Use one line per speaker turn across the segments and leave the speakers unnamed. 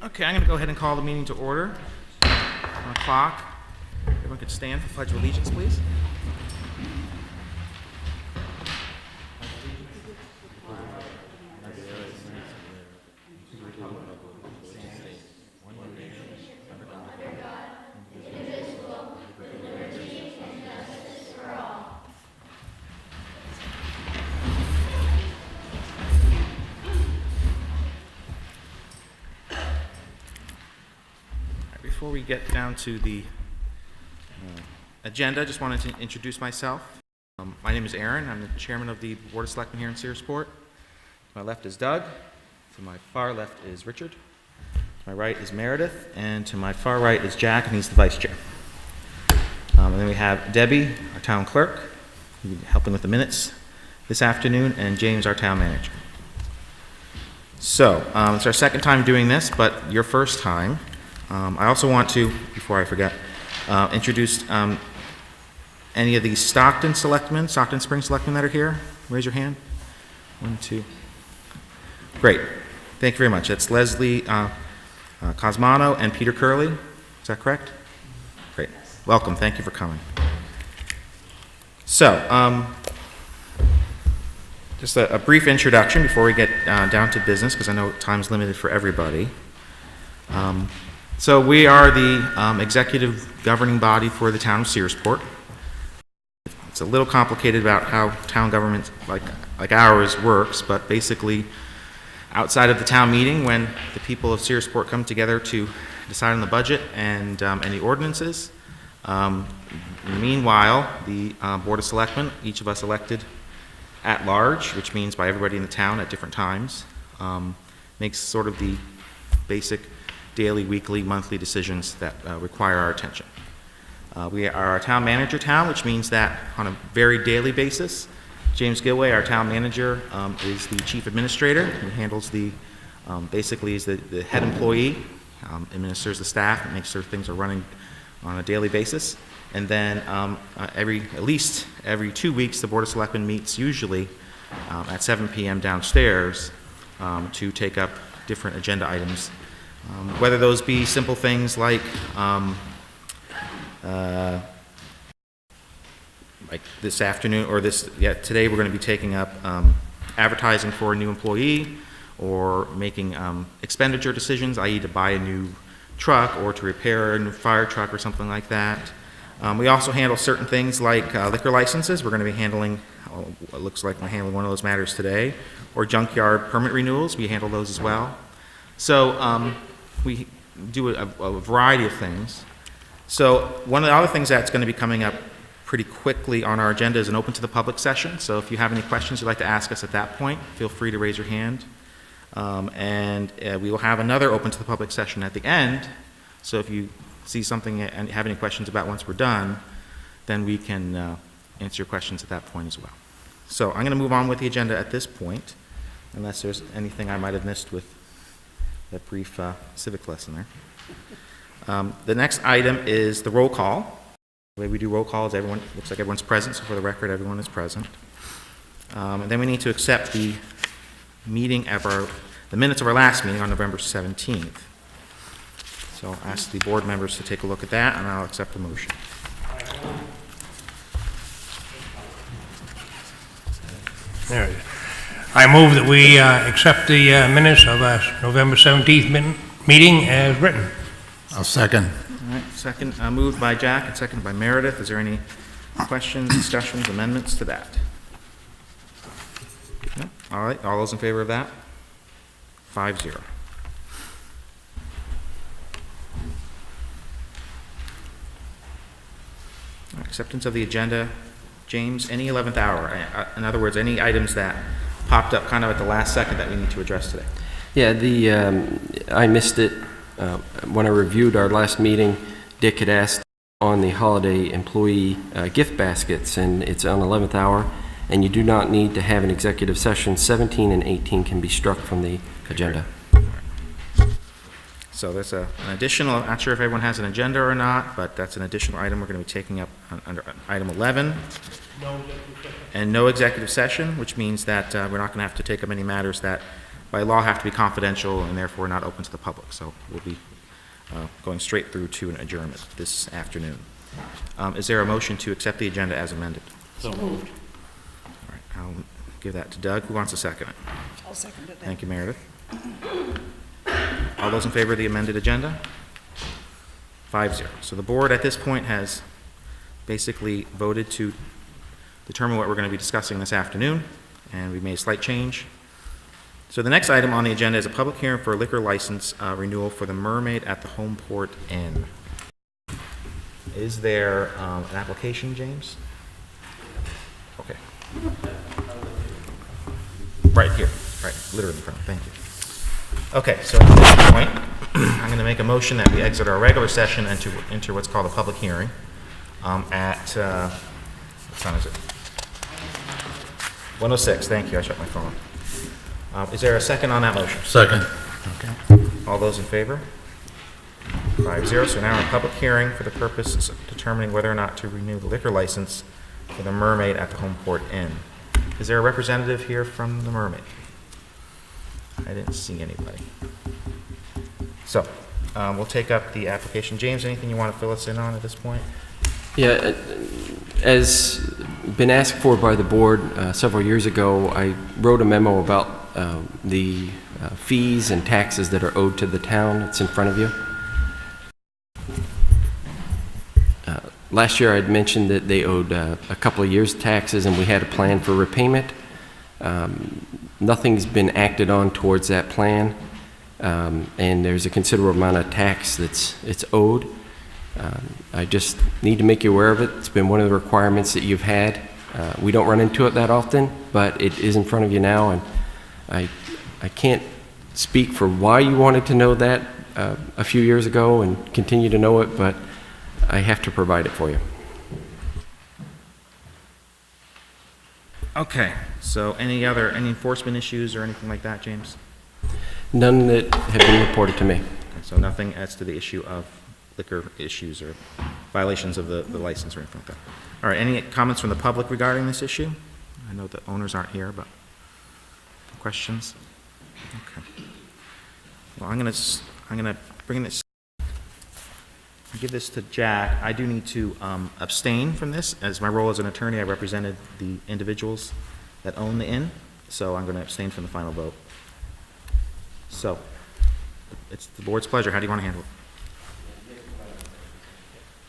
Okay, I'm going to go ahead and call the meeting to order. On the clock. Everyone could stand for Pledge of Allegiance, please. Before we get down to the agenda, I just wanted to introduce myself. My name is Aaron. I'm the chairman of the Board of Selectmen here in Searsport. To my left is Doug. To my far left is Richard. To my right is Meredith. And to my far right is Jack, and he's the vice chair. And then we have Debbie, our town clerk, who'll be helping with the minutes this afternoon, and James, our town manager. So, it's our second time doing this, but your first time. I also want to, before I forget, introduce any of the Stockton Spring Selectmen that are here. Raise your hand. 1, 2. Great. Thank you very much. That's Leslie Cosmano and Peter Curley. Is that correct? Great. Welcome. Thank you for coming. So, just a brief introduction before we get down to business, because I know time's limited for everybody. So we are the executive governing body for the town of Searsport. It's a little complicated about how town government like ours works, but basically outside of the town meeting, when the people of Searsport come together to decide on the budget and any ordinances, meanwhile, the Board of Selectmen, each of us elected at large, which means by everybody in the town at different times, makes sort of the basic daily, weekly, monthly decisions that require our attention. We are a town manager town, which means that on a very daily basis, James Gilway, our town manager, is the chief administrator. He handles basically is the head employee, administers the staff, and makes sure things are running on a daily basis. And then at least every 2 weeks, the Board of Selectmen meets usually at 7 p.m. downstairs to take up different agenda items. Whether those be simple things like this afternoon or today we're going to be taking up advertising for a new employee, or making expenditure decisions, i.e. to buy a new truck or to repair a new fire truck or something like that. We also handle certain things like liquor licenses. We're going to be handling, it looks like we're handling one of those matters today, or junkyard permit renewals. We handle those as well. So we do a variety of things. So one of the other things that's going to be coming up pretty quickly on our agenda is an open to the public session. So if you have any questions you'd like to ask us at that point, feel free to raise your hand. And we will have another open to the public session at the end. So if you see something and have any questions about once we're done, then we can answer your questions at that point as well. So I'm going to move on with the agenda at this point, unless there's anything I might have missed with that brief civic lesson there. The next item is the roll call. The way we do roll call is looks like everyone's present, so for the record, everyone is present. And then we need to accept the minutes of our last meeting on November 17th. So I'll ask the board members to take a look at that, and I'll accept the motion.
There it is. I move that we accept the minutes of our November 17th meeting as written.
I'll second.
All right, second, moved by Jack and seconded by Meredith. Is there any questions, discussions, amendments to that? No? All right, all those in favor of that? 5-0. Acceptance of the agenda. James, any 11th hour? In other words, any items that popped up kind of at the last second that we need to address today?
Yeah, I missed it when I reviewed our last meeting. Dick had asked on the holiday employee gift baskets, and it's on 11th hour, and you do not need to have an executive session. 17 and 18 can be struck from the agenda.
So there's an additional, I'm not sure if everyone has an agenda or not, but that's an additional item we're going to be taking up under item 11. And no executive session, which means that we're not going to have to take up any matters that by law have to be confidential and therefore not open to the public. So we'll be going straight through to an adjournment this afternoon. Is there a motion to accept the agenda as amended?
So moved.
All right, I'll give that to Doug. Who wants to second it?
I'll second it.
Thank you, Meredith. All those in favor of the amended agenda? 5-0. So the board at this point has basically voted to determine what we're going to be discussing this afternoon, and we made a slight change. So the next item on the agenda is a public hearing for a liquor license renewal for the Mermaid at the Homeport Inn. Is there an application, James? Okay. Right here, right, literally in front, thank you. Okay, so at this point, I'm going to make a motion that we exit our regular session and to enter what's called a public hearing at, what time is it? 1:06, thank you, I shut my phone. Is there a second on that motion?
Second.
Okay. All those in favor? 5-0, so now a public hearing for the purpose of determining whether or not to renew the liquor license for the Mermaid at the Homeport Inn. Is there a representative here from the Mermaid? I didn't see anybody. So, we'll take up the application. James, anything you want to fill us in on at this point?
Yeah, as been asked for by the board several years ago, I wrote a memo about the fees and taxes that are owed to the town. It's in front of you. Last year I'd mentioned that they owed a couple of years' taxes and we had a plan for repayment. Nothing's been acted on towards that plan, and there's a considerable amount of tax it's owed. I just need to make you aware of it. It's been one of the requirements that you've had. We don't run into it that often, but it is in front of you now, and I can't speak for why you wanted to know that a few years ago and continue to know it, but I have to provide it for you.
Okay, so any enforcement issues or anything like that, James?
None that have been reported to me.
Okay, so nothing as to the issue of liquor issues or violations of the license or anything like that. All right, any comments from the public regarding this issue? I know the owners aren't here, but questions? Okay. Well, I'm gonna bring this, give this to Jack. I do need to abstain from this. As my role as an attorney, I represented the individuals that own the inn, so I'm going to abstain from the final vote. So, it's the board's pleasure. How do you want to handle it?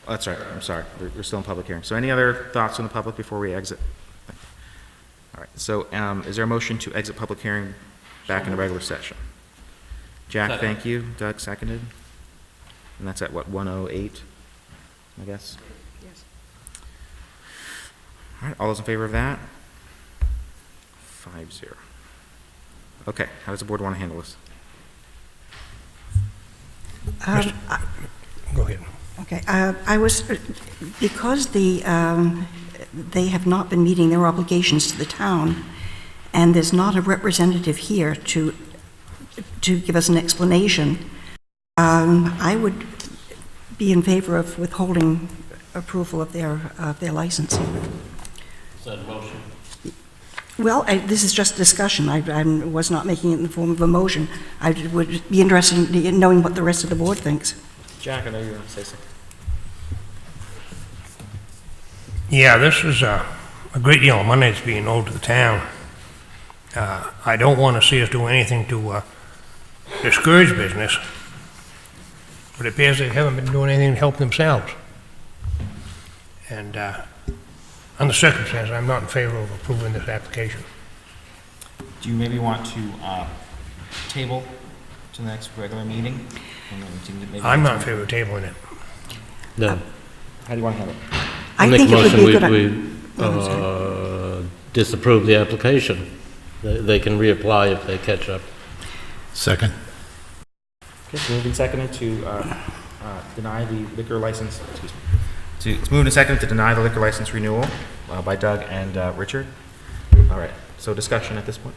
Oh, that's right. I'm sorry. We're still in public hearing. So any other thoughts from the public before we exit? All right. So is there a motion to exit public hearing back into regular session? Jack, thank you. Doug, seconded. And that's at what, 1:08, I guess?
Yes.
All right, all those in favor of that? 5-0. Okay, how does the board want to handle this?
Go ahead.
Okay, I was, because they have not been meeting their obligations to the town, and there's not a representative here to give us an explanation, I would be in favor of withholding approval of their license.
Is that a motion?
Well, this is just discussion. I was not making it in the form of a motion. I would be interested in knowing what the rest of the board thinks.
Jack, I know you want to say something.
Yeah, this is a great deal of money that's being owed to the town. I don't want to see us do anything to discourage business, but it appears they haven't been doing anything to help themselves. And under circumstances, I'm not in favor of approving this application.
Do you maybe want to table to the next regular meeting? And then to maybe
I'm not in favor of tabling it.
No.
How do you want to handle it?
I
Make
think
a
it would
motion,
be a good
we disapprove the application. They can reapply if they catch up.
Second.
Okay, so moved and seconded to deny the liquor license, excuse me. It's moved and seconded to deny the liquor license renewal by Doug and Richard. All right, so discussion at this point?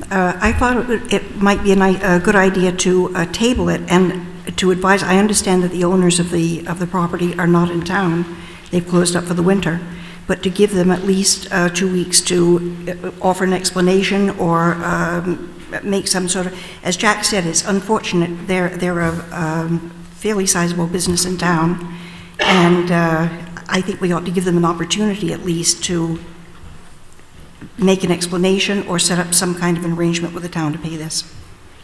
I thought it might be a good idea to table it and to advise. I understand that the owners of the property are not in town. They've closed up for the winter. but to give them at least 2 weeks to offer an explanation or make some sort of, as Jack said, it's unfortunate, they're a fairly sizable business in town, and I think we ought to give them an opportunity at least to make an explanation or set up some kind of an arrangement with the town to pay this.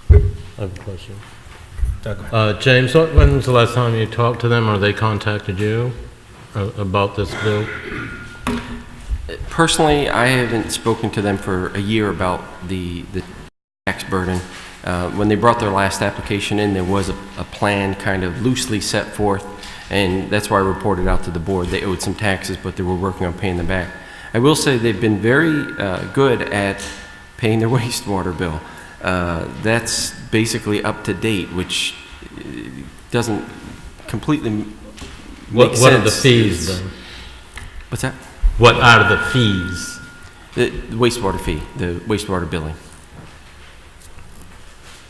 I have a question. James, when was the last time you talked to them, or they contacted you about this bill?
Personally, I haven't spoken to them for a year about the tax burden. When they brought their last application in, there was a plan kind of loosely set forth, and that's why I reported out to the board. They owed some taxes, but they were working on paying them back. I will say they've been very good at paying their wastewater bill. That's basically up to date, which doesn't completely make sense.
What are the fees then?
What's that?
What are the fees?
The wastewater fee, the wastewater billing.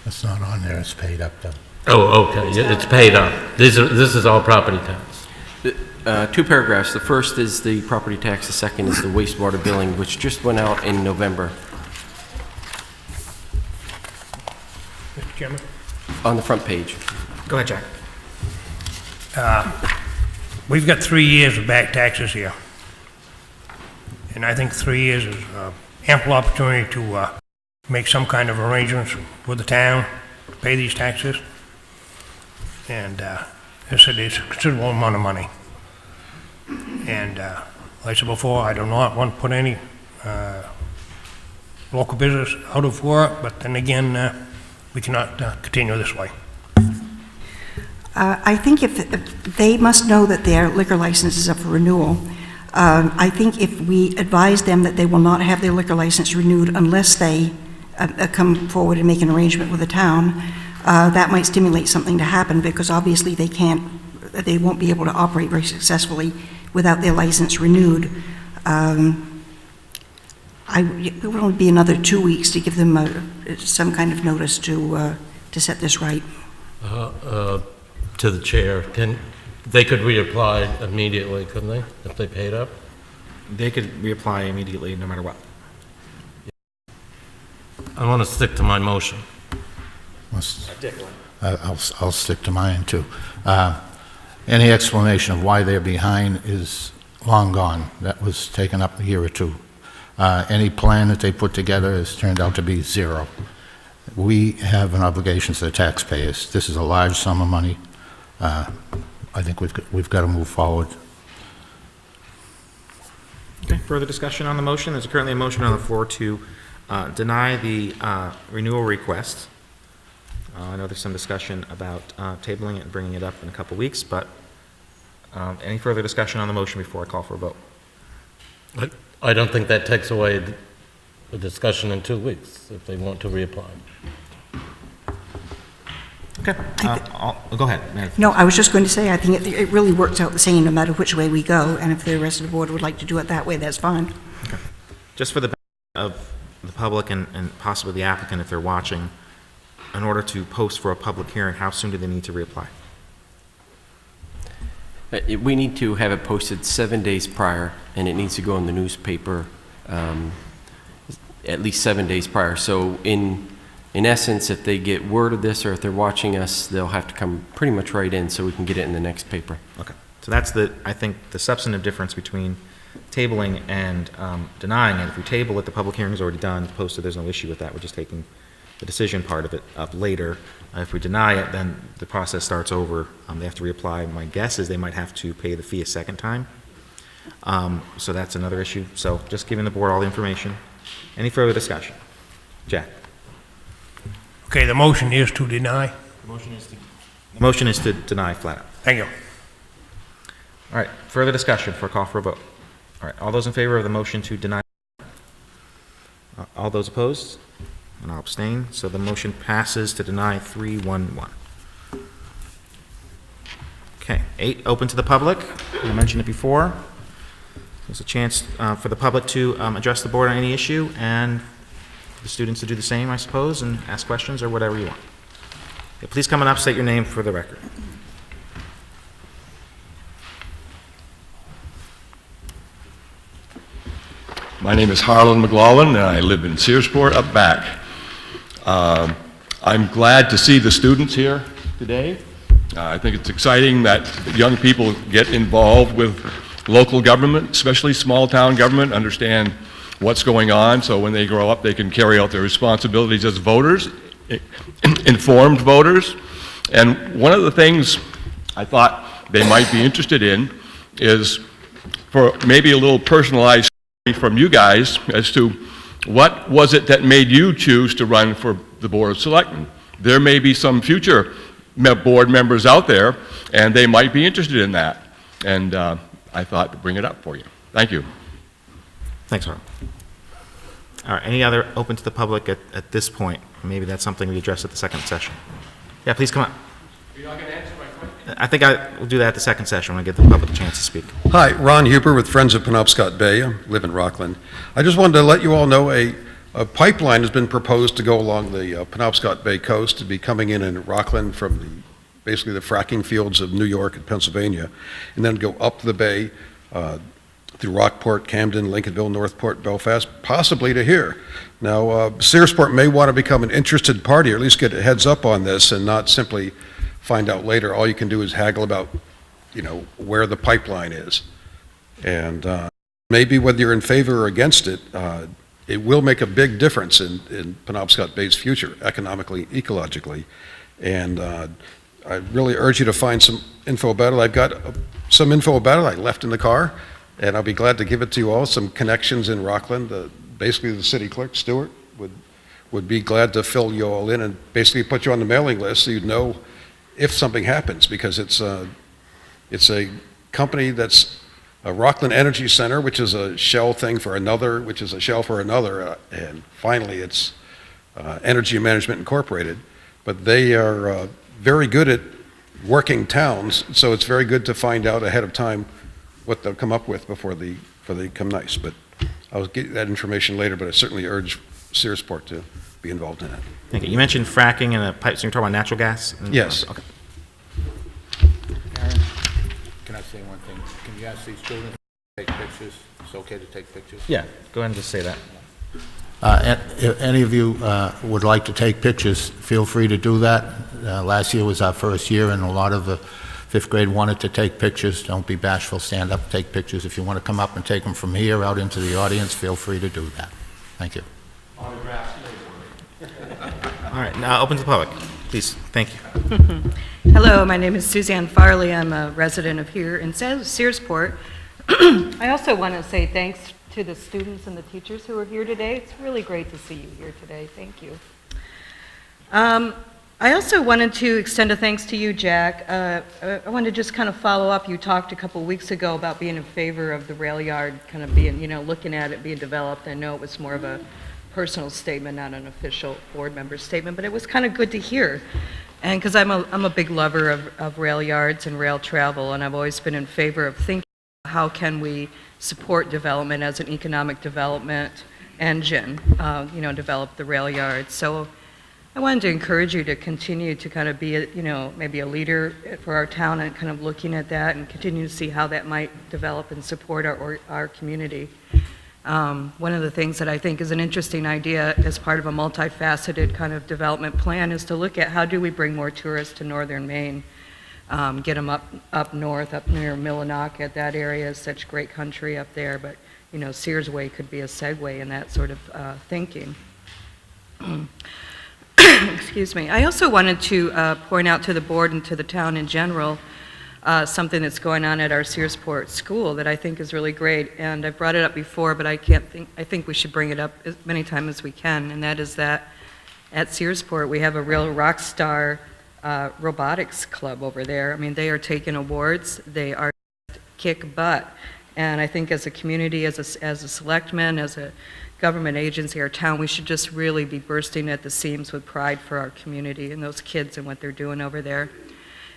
It's not on there, it's paid up though.
Oh, okay, it's paid up. This is all property tax.
2 paragraphs. The first is the property tax, the second is the wastewater billing, which just went out in November.
Mr. Chairman?
On the front page.
Go ahead, Jack.
We've got 3 years of back taxes here. And I think 3 years is ample opportunity to make some kind of arrangements with the town to pay these taxes. And as I said, it's a considerable amount of money. And like I said before, I do not want to put any local business out of work, but then again, we cannot continue this way.
I think if they must know that their liquor license is up for renewal. I think if we advise them that they will not have their liquor license renewed unless they come forward and make an arrangement with the town, that might stimulate something to happen, because obviously they won't be able to operate very successfully without their license renewed. It will only be another 2 weeks to give them some kind of notice to set this right.
To the chair, they could reapply immediately, couldn't they, if they paid up?
They could reapply immediately, no matter what.
I want to stick to my motion.
I'll stick to mine too. Any explanation of why they're behind is long gone. That was taken up a year or two. Any plan that they put together has turned out to be zero. We have an obligation to the taxpayers. This is a large sum of money. I think we've got to move forward.
Okay, further discussion on the motion? There's currently a motion on the floor to deny the renewal request. I know there's some discussion about tabling it and bringing it up in a couple weeks, but any further discussion on the motion before I call for a vote?
I don't think that takes away the discussion in 2 weeks, if they want to reapply.
Okay, go ahead, Mary.
No, I was just going to say, I think it really works out the same no matter which way we go, and if the rest of the board would like to do it that way, that's fine.
Okay. Just for the benefit of the public and possibly the applicant if they're watching, in order to post for a public hearing, how soon do they need to reapply?
We need to have it posted 7 days prior, and it needs to go in the newspaper at least 7 days prior. So in essence, if they get word of this or if they're watching us, they'll have to come pretty much right in so we can get it in the next paper.
Okay, so that's I think, the substantive difference between tabling and denying it. If we table it, the public hearing is already done, it's posted, there's no issue with that. We're just taking the decision part of it up later. If we deny it, then the process starts over. They have to reapply. My guess is they might have to pay the fee a second time. So that's another issue. So just giving the board all the information. Any further discussion? Jack?
Okay, the motion is to deny.
The motion is to deny flat out.
Thank you.
All right, further discussion for a call for a vote. All right, all those in favor of the motion to deny? All those opposed? And I'll abstain. So the motion passes to deny 3-1-1. Okay, 8, open to the public. I mentioned it before. There's a chance for the public to address the board on any issue, and the students to do the same, I suppose, and ask questions or whatever you want. Okay, please come and up, state your name for the record.
My name is Harlan McLaughlin, and I live in Searsport up back. I'm glad to see the students here today. I think it's exciting that young people get involved with local government, especially small-town government, understand what's going on, so when they grow up, they can carry out their responsibilities as voters, informed voters. And one of the things I thought they might be interested in is for maybe a little personalized story from you guys as to what was it that made you choose to run for the Board of Selectmen. There may be some future board members out there, and they might be interested in that. And I thought to bring it up for you. Thank you.
Thanks, Harlan. All right, any other open to the public at this point? Maybe that's something we address at the second session. Yeah, please come up.
You're not going to answer my question?
I think I will do that at the second session when I give the public a chance to speak.
Hi, Ron Huber with Friends of Penobscot Bay. I live in Rockland. I just wanted to let you all know a pipeline has been proposed to go along the Penobscot Bay coast to be coming in Rockland from basically the fracking fields of New York and Pennsylvania, and then go up the bay through Rockport, Camden, Lincolnville, Northport, Belfast, possibly to here. Now, Searsport may want to become an interested party, or at least get a heads up on this, and not simply find out later. All you can do is haggle about, where the pipeline is. And maybe whether you're in favor or against it, it will make a big difference in Penobscot Bay's future, economically, ecologically. And I really urge you to find some info about it. I've got some info about it I left in the car, and I'll be glad to give it to you all. Some connections in Rockland. Basically, the city clerk, Stewart, would be glad to fill you all in and basically put you on the mailing list so you'd know if something happens, because it's a company that's a Rockland Energy Center, which is a shell thing for another, which is a shell for another, and finally it's Energy Management Incorporated. But they are very good at working towns, so it's very good to find out ahead of time what they'll come up with before they come nice. But I'll get you that information later, but I certainly urge Searsport to be involved in it.
Thank you. You mentioned fracking and a pipe, so you're talking about natural gas?
Yes.
Okay.
Aaron, can I say one thing? Can you ask these children to take pictures? It's okay to take pictures?
Yeah, go ahead and just say that.
If any of you would like to take pictures, feel free to do that. Last year was our first year, and a lot of the fifth grade wanted to take pictures. Don't be bashful, stand up, take pictures. If you want to come up and take them from here out into the audience, feel free to do that. Thank you.
All right, now open to the public. Please, thank you.
Hello, my name is Suzanne Farley. I'm a resident of here in Searsport. I also want to say thanks to the students and the teachers who are here today. It's really great to see you here today. Thank you. I also wanted to extend a thanks to you, Jack. I wanted to just kind of follow up. You talked a couple weeks ago about being in favor of the rail yard kind of being, looking at it being developed. I know it was more of a personal statement, not an official board member statement, but it was kind of good to hear. And because I'm a big lover of rail yards and rail travel, and I've always been in favor of thinking how can we support development as an economic development engine, develop the rail yards. So I wanted to encourage you to continue to kind of be, maybe a leader for our town and kind of looking at that and continue to see how that might develop and support our community. One of the things that I think is an interesting idea as part of a multifaceted kind of development plan is to look at how do we bring more tourists to northern Maine, get them up north, up near Millinocket. That area is such great country up there, but Sears Way could be a segue in that sort of thinking. Excuse me. I also wanted to point out to the board and to the town in general something that's going on at our Searsport school that I think is really great, and I've brought it up before, but I think we should bring it up as many times as we can, and that is that at Searsport we have a real rock star robotics club over there. I mean, they are taking awards, they are kick butt, and I think as a community, as a selectman, as a government agency, our town, we should just really be bursting at the seams with pride for our community and those kids and what they're doing over there.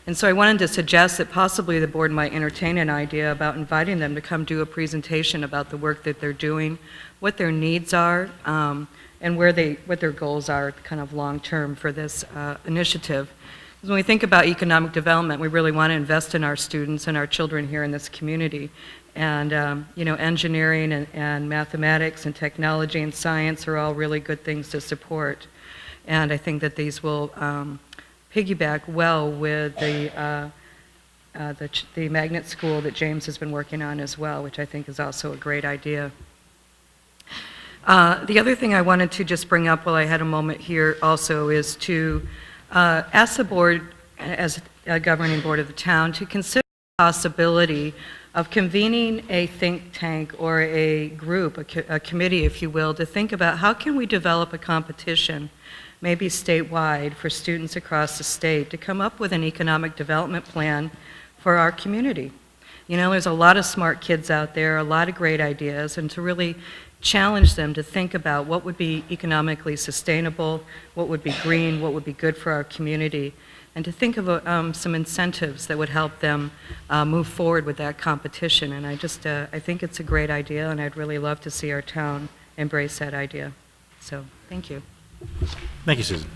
And so I wanted to suggest that possibly the board might entertain an idea about inviting them to come do a presentation about the work that they're doing, what their needs are, and what their goals are kind of long-term for this initiative. When we think about economic development, we really want to invest in our students and our children here in this community. And, engineering and mathematics and technology and science are all really good things to support. And I think that these will piggyback well with the magnet school that James has been working on as well, which I think is also a great idea. The other thing I wanted to just bring up while I had a moment here also is to ask the board, as a governing board of the town, to consider the possibility of convening a think tank or a group, a committee, if you will, to think about how can we develop a competition, maybe statewide, for students across the state to come up with an economic development plan for our community. There's a lot of smart kids out there, a lot of great ideas, and to really challenge them to think about what would be economically sustainable, what would be green, what would be good for our community, and to think of some incentives that would help them move forward with that competition. And I think it's a great idea, and I'd really love to see our town embrace that idea. So, thank you.
Thank you, Susan.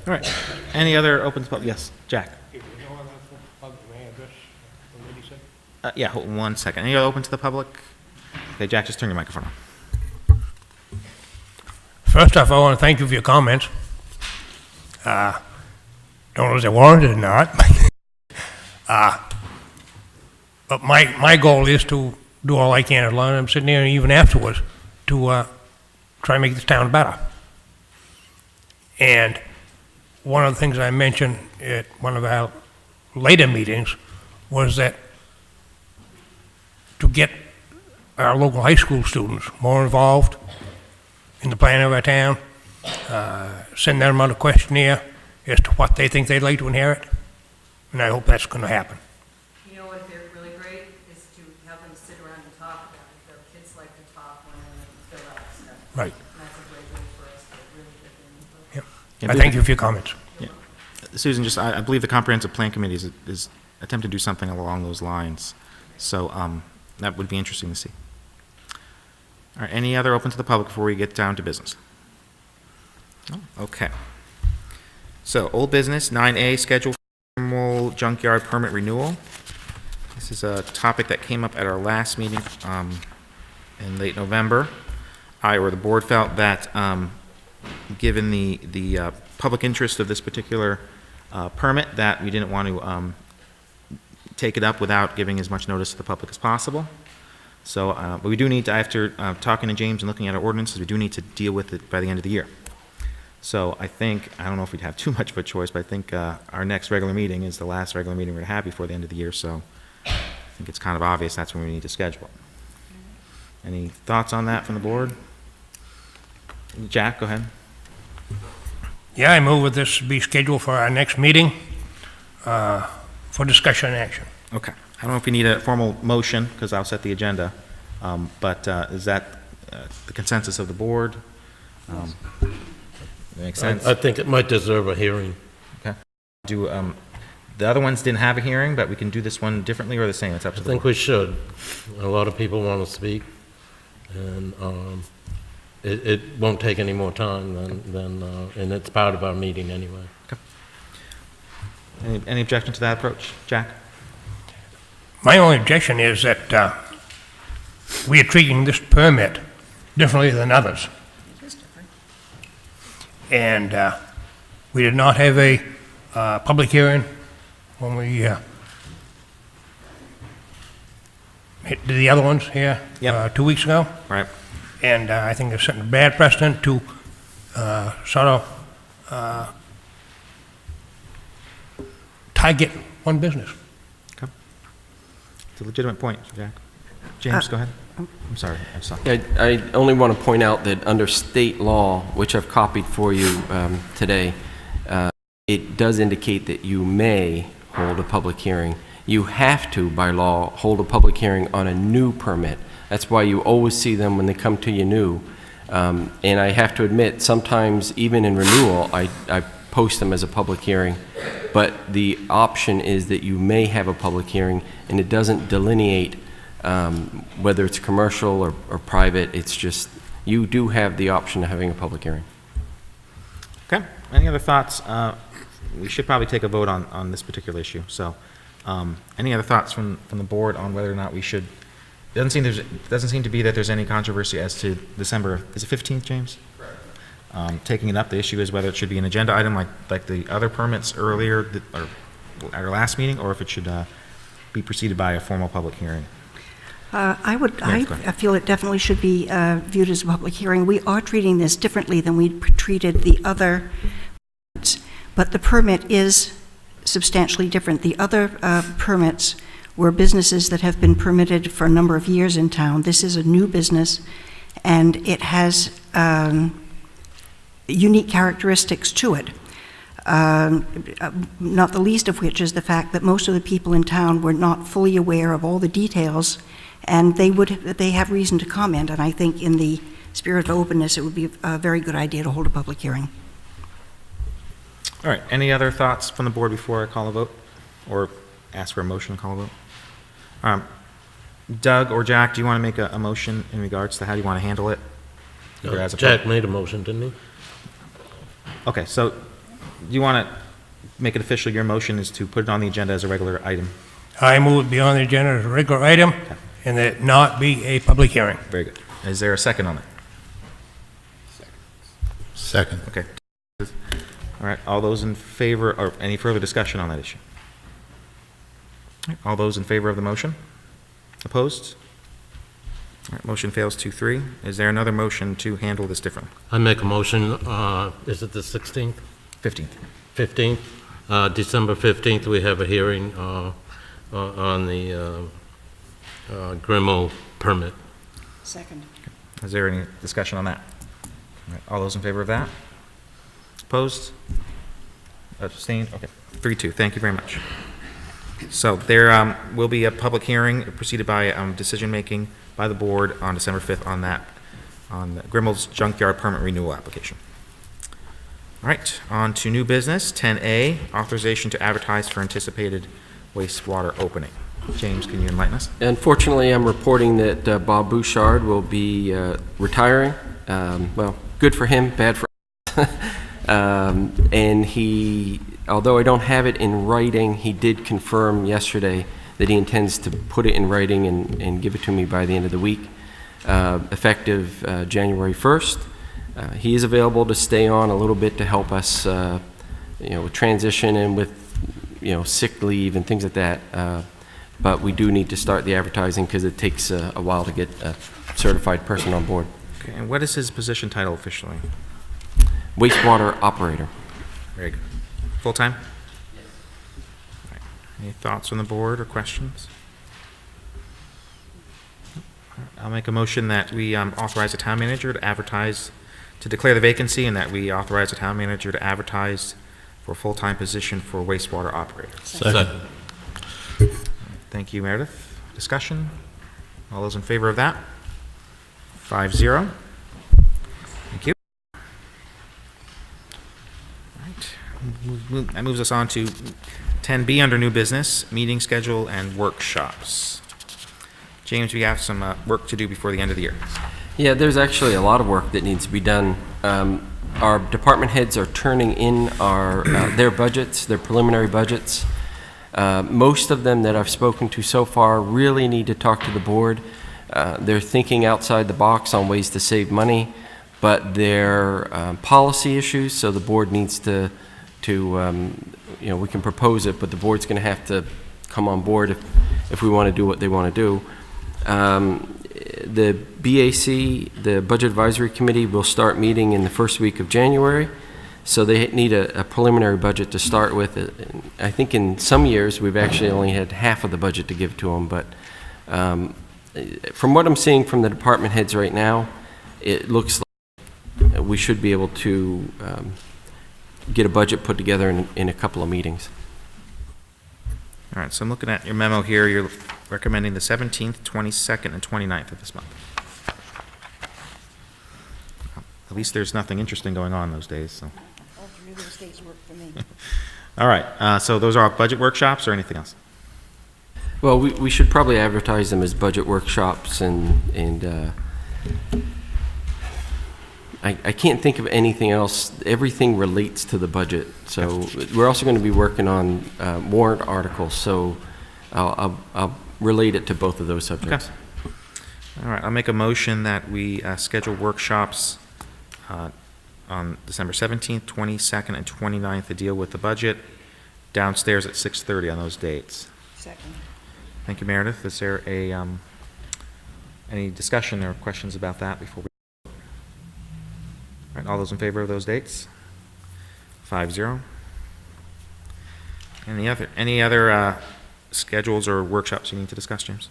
All right. Any other open, yes, Jack? Yeah, hold 1 second. Any other open to the public? Okay, Jack, just turn your microphone on.
First off, I want to thank you for your comments. Don't know if they're warranted or not. But my goal is to do all I can, as long as I'm sitting there, and even afterwards, to try and make this town better. And one of the things I mentioned at one of our later meetings was that to get our local high school students more involved in the planning of our town, send them on a questionnaire as to what they think they'd like to inherit, and I hope that's going to happen.
What they're really great is to have them sit around and talk about it. Their kids like to talk when they fill out stuff.
Right.
And that's a great way for us to really get them.
Yep.
Yeah,
I thank you for your comments.
Yeah. Susan, I believe the Comprehensive Plan Committee is attempting to do something along those lines. So that would be interesting to see. All right, any other open to the public before we get down to business? No? Okay. So, old business, 9A, schedule formal junkyard permit renewal. This is a topic that came up at our last meeting in late November. The board felt that given the public interest of this particular permit, that we didn't want to take it up without giving as much notice to the public as possible. So, but we do need to, after talking to James and looking at our ordinances, we do need to deal with it by the end of the year. So I don't know if we'd have too much of a choice, but I think our next regular meeting is the last regular meeting we're going to have before the end of the year, so I think it's kind of obvious that's when we need to schedule it. Any thoughts on that from the board? Jack, go ahead.
Yeah, I move with this be scheduled for our next meeting for discussion and action.
Okay. I don't know if we need a formal motion, because I'll set the agenda, but is that the consensus of the board? Makes sense?
I think it might deserve a hearing.
Okay. The other ones didn't have a hearing, but we can do this one differently or the same? It's up
I
to the
think
board.
we should. A lot of people want to speak, and it won't take any more time and it's part of our meeting anyway.
Any objection to that approach? Jack?
My only objection is that we are treating this permit differently than others. And we did not have a public hearing when we did the other ones here
Yep.
2 weeks ago.
Right.
And I think it's setting a bad precedent to sort of target one business.
Okay. It's a legitimate point, Jack. James, go ahead. I'm sorry. I'm sorry.
I only want to point out that under state law, which I've copied for you today, it does indicate that you may hold a public hearing. You have to, by law, hold a public hearing on a new permit. That's why you always see them when they come to you new. And I have to admit, sometimes even in renewal, I post them as a public hearing. But the option is that you may have a public hearing, and it doesn't delineate whether it's commercial or private. It's just, you do have the option of having a public hearing.
Okay. Any other thoughts we should probably take a vote on this particular issue. So, any other thoughts from the board on whether or not we should? Doesn't seem to be that there's any controversy as to December, is it 15th, James? Correct. Taking it up, the issue is whether it should be an agenda item like the other permits earlier, or at our last meeting, or if it should be preceded by a formal public hearing.
I
Yes, go ahead.
feel it definitely should be viewed as a public hearing. We are treating this differently than we treated the other, but the permit is substantially different. The other permits were businesses that have been permitted for a number of years in town. This is a new business, and it has unique characteristics to it. Not the least of which is the fact that most of the people in town were not fully aware of all the details, and they have reason to comment. And I think in the spirit of openness, it would be a very good idea to hold a public hearing.
All right, any other thoughts from the board before I call a vote? Or ask for a motion to call a vote? Doug or Jack, do you want to make a motion in regards to how you want to handle it? Either as a
Jack made a motion, didn't he?
Okay, so do you want to make it official, your motion is to put it on the agenda as a regular item?
I move it be on the agenda as a regular item, and that it not be a public hearing.
Very good. Is there a second on it?
Second.
Okay. All right, all those in favor, or any further discussion on that issue? All right, all those in favor of the motion? Opposed? All right, motion fails 2-3. Is there another motion to handle this differently?
I make a motion, is it the 16th?
15th.
15th? December 15th, we have a hearing on the Grimmel permit.
Second.
Is there any discussion on that? All right, all those in favor of that? Opposed? Abstained? Okay, 3-2. Thank you very much. So there will be a public hearing preceded by decision-making by the board on December 5th on that, on the Grimmel's junkyard permit renewal application. All right, on to new business. 10A, authorization to advertise for anticipated wastewater opening. James, can you enlighten us?
Unfortunately, I'm reporting that Bob Bouchard will be retiring. Well, good for him, bad for us. And he, although I don't have it in writing, he did confirm yesterday that he intends to put it in writing and give it to me by the end of the week, effective January 1st. He is available to stay on a little bit to help us, with transition and with, sick leave and things like that. But we do need to start the advertising because it takes a while to get a certified person on board.
Okay, and what is his position title officially?
Wastewater operator.
Very good. Full-time? Yes. Any thoughts from the board or questions? I'll make a motion that we authorize the town manager to advertise, to declare the vacancy, and that we authorize the town manager to advertise for a full-time position for wastewater operator.
Second.
Thank you, Meredith. Discussion? All those in favor of that? 5-0. Thank you. All right. That moves us on to 10B under new business, meeting schedule and workshops. James, we have some work to do before the end of the year.
Yeah, there's actually a lot of work that needs to be done. Our department heads are turning in their budgets, their preliminary budgets. Most of them that I've spoken to so far really need to talk to the board. They're thinking outside the box on ways to save money, but they're policy issues, so the board needs to we can propose it, but the board's going to have to come on board if we want to do what they want to do. The BAC, the Budget Advisory Committee, will start meeting in the first week of January, so they need a preliminary budget to start with. I think in some years we've actually only had half of the budget to give to them, but from what I'm seeing from the department heads right now, it looks like we should be able to get a budget put together in a couple of meetings.
All right, so I'm looking at your memo here. You're recommending the 17th, 22nd, and 29th of this month. At least there's nothing interesting going on those days, so.
All three of those days work for me.
All right, so those are all budget workshops or anything else?
Well, we should probably advertise them as budget workshops and I can't think of anything else. Everything relates to the budget. So we're also going to be working on warrant articles, so I'll relate it to both of those subjects.
Okay. All right, I'll make a motion that we schedule workshops on December 17th, 22nd, and 29th to deal with the budget downstairs at 6:30 on those dates.
Second.
Thank you, Meredith. Is there any discussion or questions about that before we? All right, all those in favor of those dates? 5-0. Any other schedules or workshops you need to discuss, James?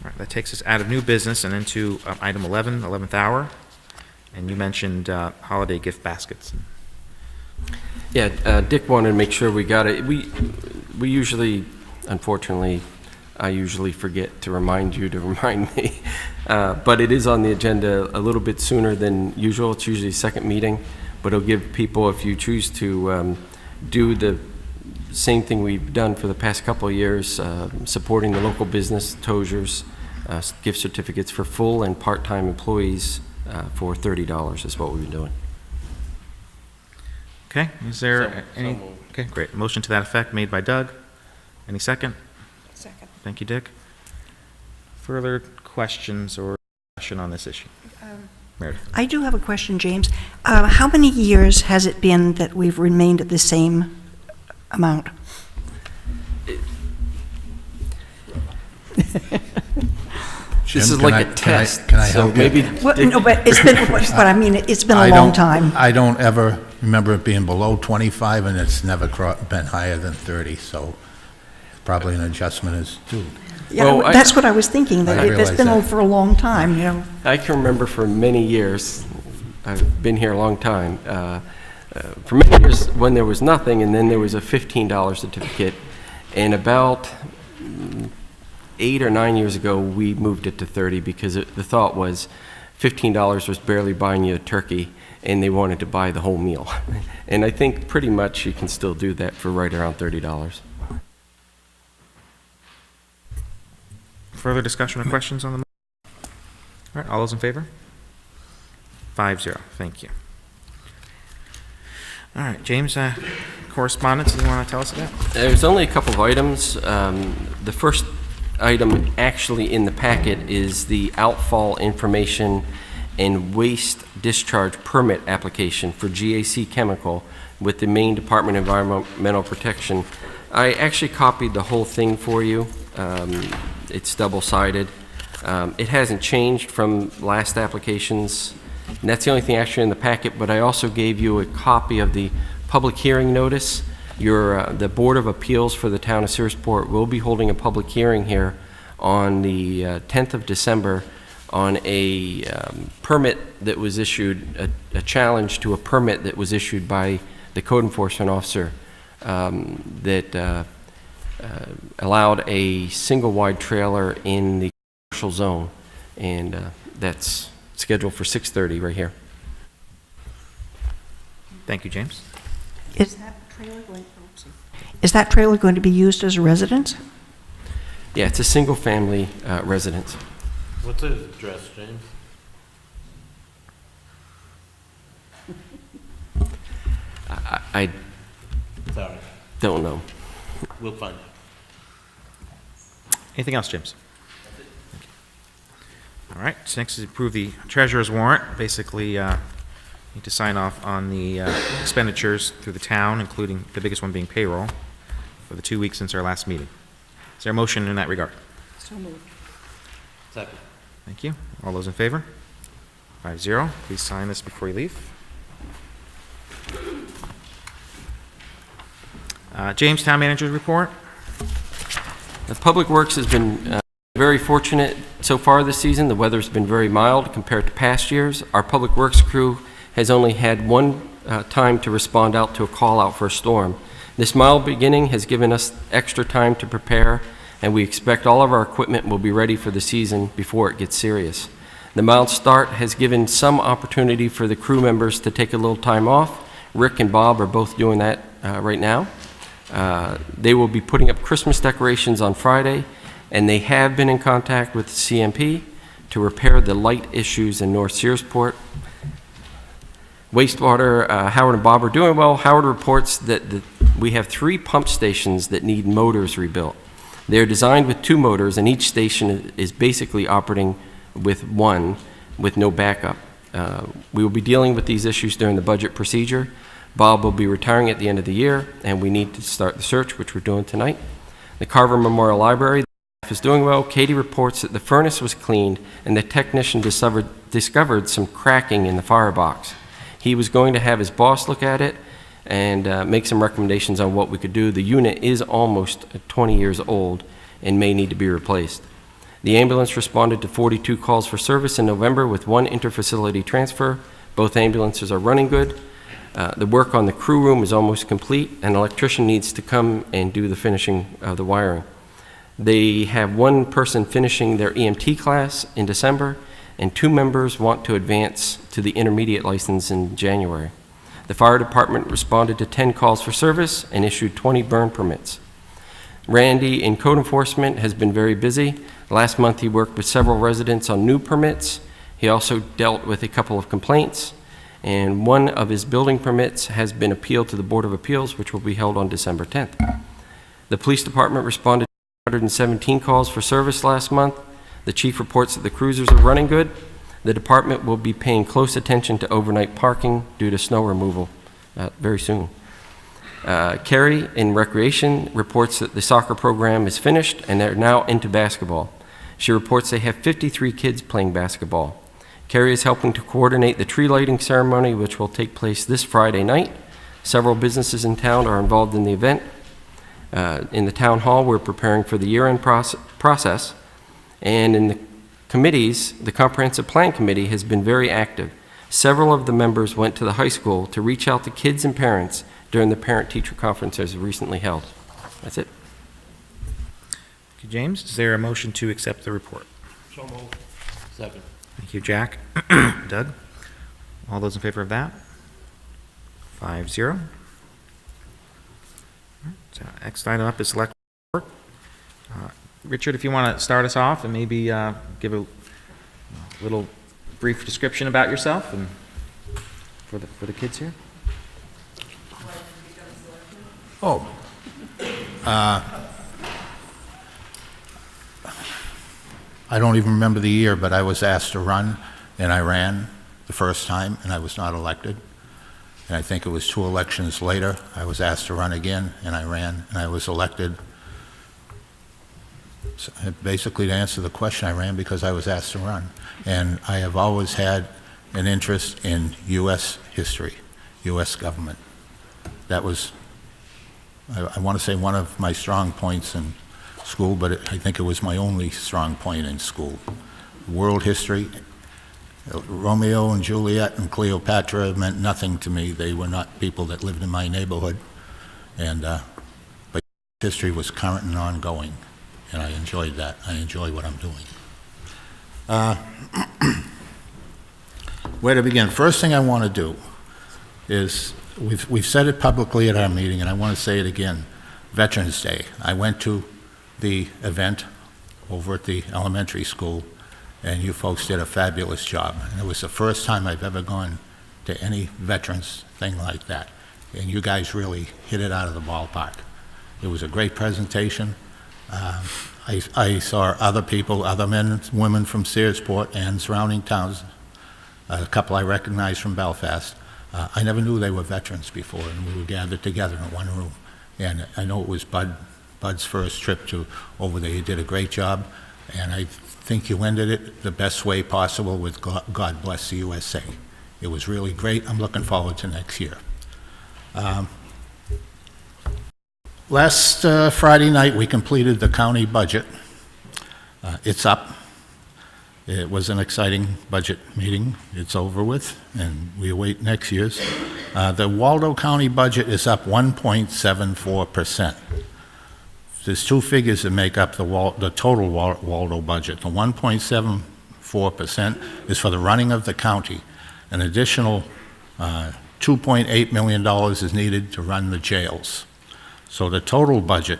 All right, that takes us out of new business and into item 11, 11th hour. And you mentioned holiday gift baskets.
Yeah, Dick wanted to make sure we got it. We usually, unfortunately, I usually forget to remind you to remind me. But it is on the agenda a little bit sooner than usual. It's usually second meeting, but it'll give people, if you choose to do the same thing we've done for the past couple of years, supporting the local business, Tozer's, gift certificates for full and part-time employees for $30 is what we've been doing.
Okay, is there
So
any?
moved.
Okay, great. Motion to that effect made by Doug. Any second?
Second.
Thank you, Dick. Further questions or discussion on this issue? Meredith?
I do have a question, James. How many years has it been that we've remained at the same amount?
This
Jim,
is like a test.
Can I
so
help you?
maybe
Well,
Dick-
no, but it's been, but I mean, it's been a
I
long
don't-
time.
I don't ever remember it being below 25, and it's never been higher than 30, so probably an adjustment is due.
Yeah,
Well,
that's what I was thinking, that
I
it's
realize
been
that.
for a long time, you know.
I can remember for many years, I've been here a long time, for many years when there was nothing, and then there was a $15 certificate, and about 8 or 9 years ago, we moved it to 30 because the thought was $15 was barely buying you a turkey, and they wanted to buy the whole meal. And I think pretty much you can still do that for right around $30.
Further discussion or questions on the? All right, all those in favor? 5-0, thank you. All right, James, correspondence you want to tell us about?
There's only a couple of items. The first item actually in the packet is the outfall information and waste discharge permit application for GAC Chemical with the Maine Department of Environmental Protection. I actually copied the whole thing for you. It's double-sided. It hasn't changed from last applications, and that's the only thing actually in the packet, but I also gave you a copy of the public hearing notice. The Board of Appeals for the town of Searsport will be holding a public hearing here on the 10th of December on a permit that was issued, a challenge to a permit that was issued by the code enforcement officer that allowed a single-wide trailer in the commercial zone, and that's scheduled for 6:30 right here.
Thank you, James.
Is that trailer going to be used as a residence?
Yeah, it's a single-family residence.
What's his address, James?
I
Sorry,
don't know.
we'll find out.
Anything else, James? Thank you. All right, so next is approve the treasurer's warrant. Basically, need to sign off on the expenditures through the town, including the biggest one being payroll, for the 2 weeks since our last meeting. Is there a motion in that regard?
So moved.
Second.
Thank you. All those in favor? 5-0. Please sign this before you leave. James, Town Manager's report.
The Public Works has been very fortunate so far this season. The weather's been very mild compared to past years. Our Public Works crew has only had one time to respond out to a call out for a storm. This mild beginning has given us extra time to prepare, and we expect all of our equipment will be ready for the season before it gets serious. The mild start has given some opportunity for the crew members to take a little time off. Rick and Bob are both doing that right now. They will be putting up Christmas decorations on Friday, and they have been in contact with the CMP to repair the light issues in North Searsport. Wastewater, Howard and Bob are doing well. Howard reports that we have 3 pump stations that need motors rebuilt. They're designed with 2 motors, and each station is basically operating with 1 with no backup. We will be dealing with these issues during the budget procedure. Bob will be retiring at the end of the year, and we need to start the search, which we're doing tonight. The Carver Memorial Library, the staff is doing well. Katie reports that the furnace was cleaned, and the technician discovered some cracking in the firebox. He was going to have his boss look at it and make some recommendations on what we could do. The unit is almost 20 years old and may need to be replaced. The ambulance responded to 42 calls for service in November with 1 interfacility transfer. Both ambulances are running good. The work on the crew room is almost complete. An electrician needs to come and do the finishing of the wiring. They have 1 person finishing their EMT class in December, and 2 members want to advance to the intermediate license in January. The fire department responded to 10 calls for service and issued 20 burn permits. Randy in code enforcement has been very busy. Last month he worked with several residents on new permits. He also dealt with a couple of complaints, and 1 of his building permits has been appealed to the Board of Appeals, which will be held on December 10th. The police department responded to 117 calls for service last month. The chief reports that the cruisers are running good. The department will be paying close attention to overnight parking due to snow removal very soon. Carrie in recreation reports that the soccer program is finished and they're now into basketball. She reports they have 53 kids playing basketball. Carrie is helping to coordinate the tree lighting ceremony, which will take place this Friday night. Several businesses in town are involved in the event. In the town hall, we're preparing for the year-end process. And in the committees, the Comprehensive Plan Committee has been very active. Several of the members went to the high school to reach out to kids and parents during the parent-teacher conferences recently held. That's it.
Thank you, James. Is there a motion to accept the report?
So moved.
Second.
Thank you, Jack. Doug? All those in favor of that? 5-0. So next item up is select report. Richard, if you want to start us off and maybe give a little brief description about yourself and for the kids here.
Oh. I don't even remember the year, but I was asked to run, and I ran the first time, and I was not elected. And I think it was 2 elections later, I was asked to run again, and I ran, and I was elected. So basically, to answer the question, I ran because I was asked to run. And I have always had an interest in U.S. history, U.S. government. That was, I want to say, one of my strong points in school, but I think it was my only strong point in school. World history, Romeo and Juliet and Cleopatra meant nothing to me. They were not people that lived in my neighborhood. And, but history was current and ongoing, and I enjoyed that. I enjoy what I'm doing. Where to begin? First thing I want to do is, we've said it publicly at our meeting, and I want to say it again, Veterans Day. I went to the event over at the elementary school, and you folks did a fabulous job. And it was the first time I've ever gone to any veterans thing like that. And you guys really hit it out of the ballpark. It was a great presentation. I saw other people, other men and women from Searsport and surrounding towns, a couple I recognized from Belfast. I never knew they were veterans before, and we were gathered together in one room. And I know it was Bud's first trip to over there. You did a great job, and I think you ended it the best way possible with God Bless the USA. It was really great. I'm looking forward to next year. Last Friday night, we completed the county budget. It's up. It was an exciting budget meeting. It's over with, and we await next year's. The Waldo County budget is up 1.74%. There's 2 figures that make up the total Waldo budget. The 1.74% is for the running of the county. An additional $2.8 million is needed to run the jails. So the total budget,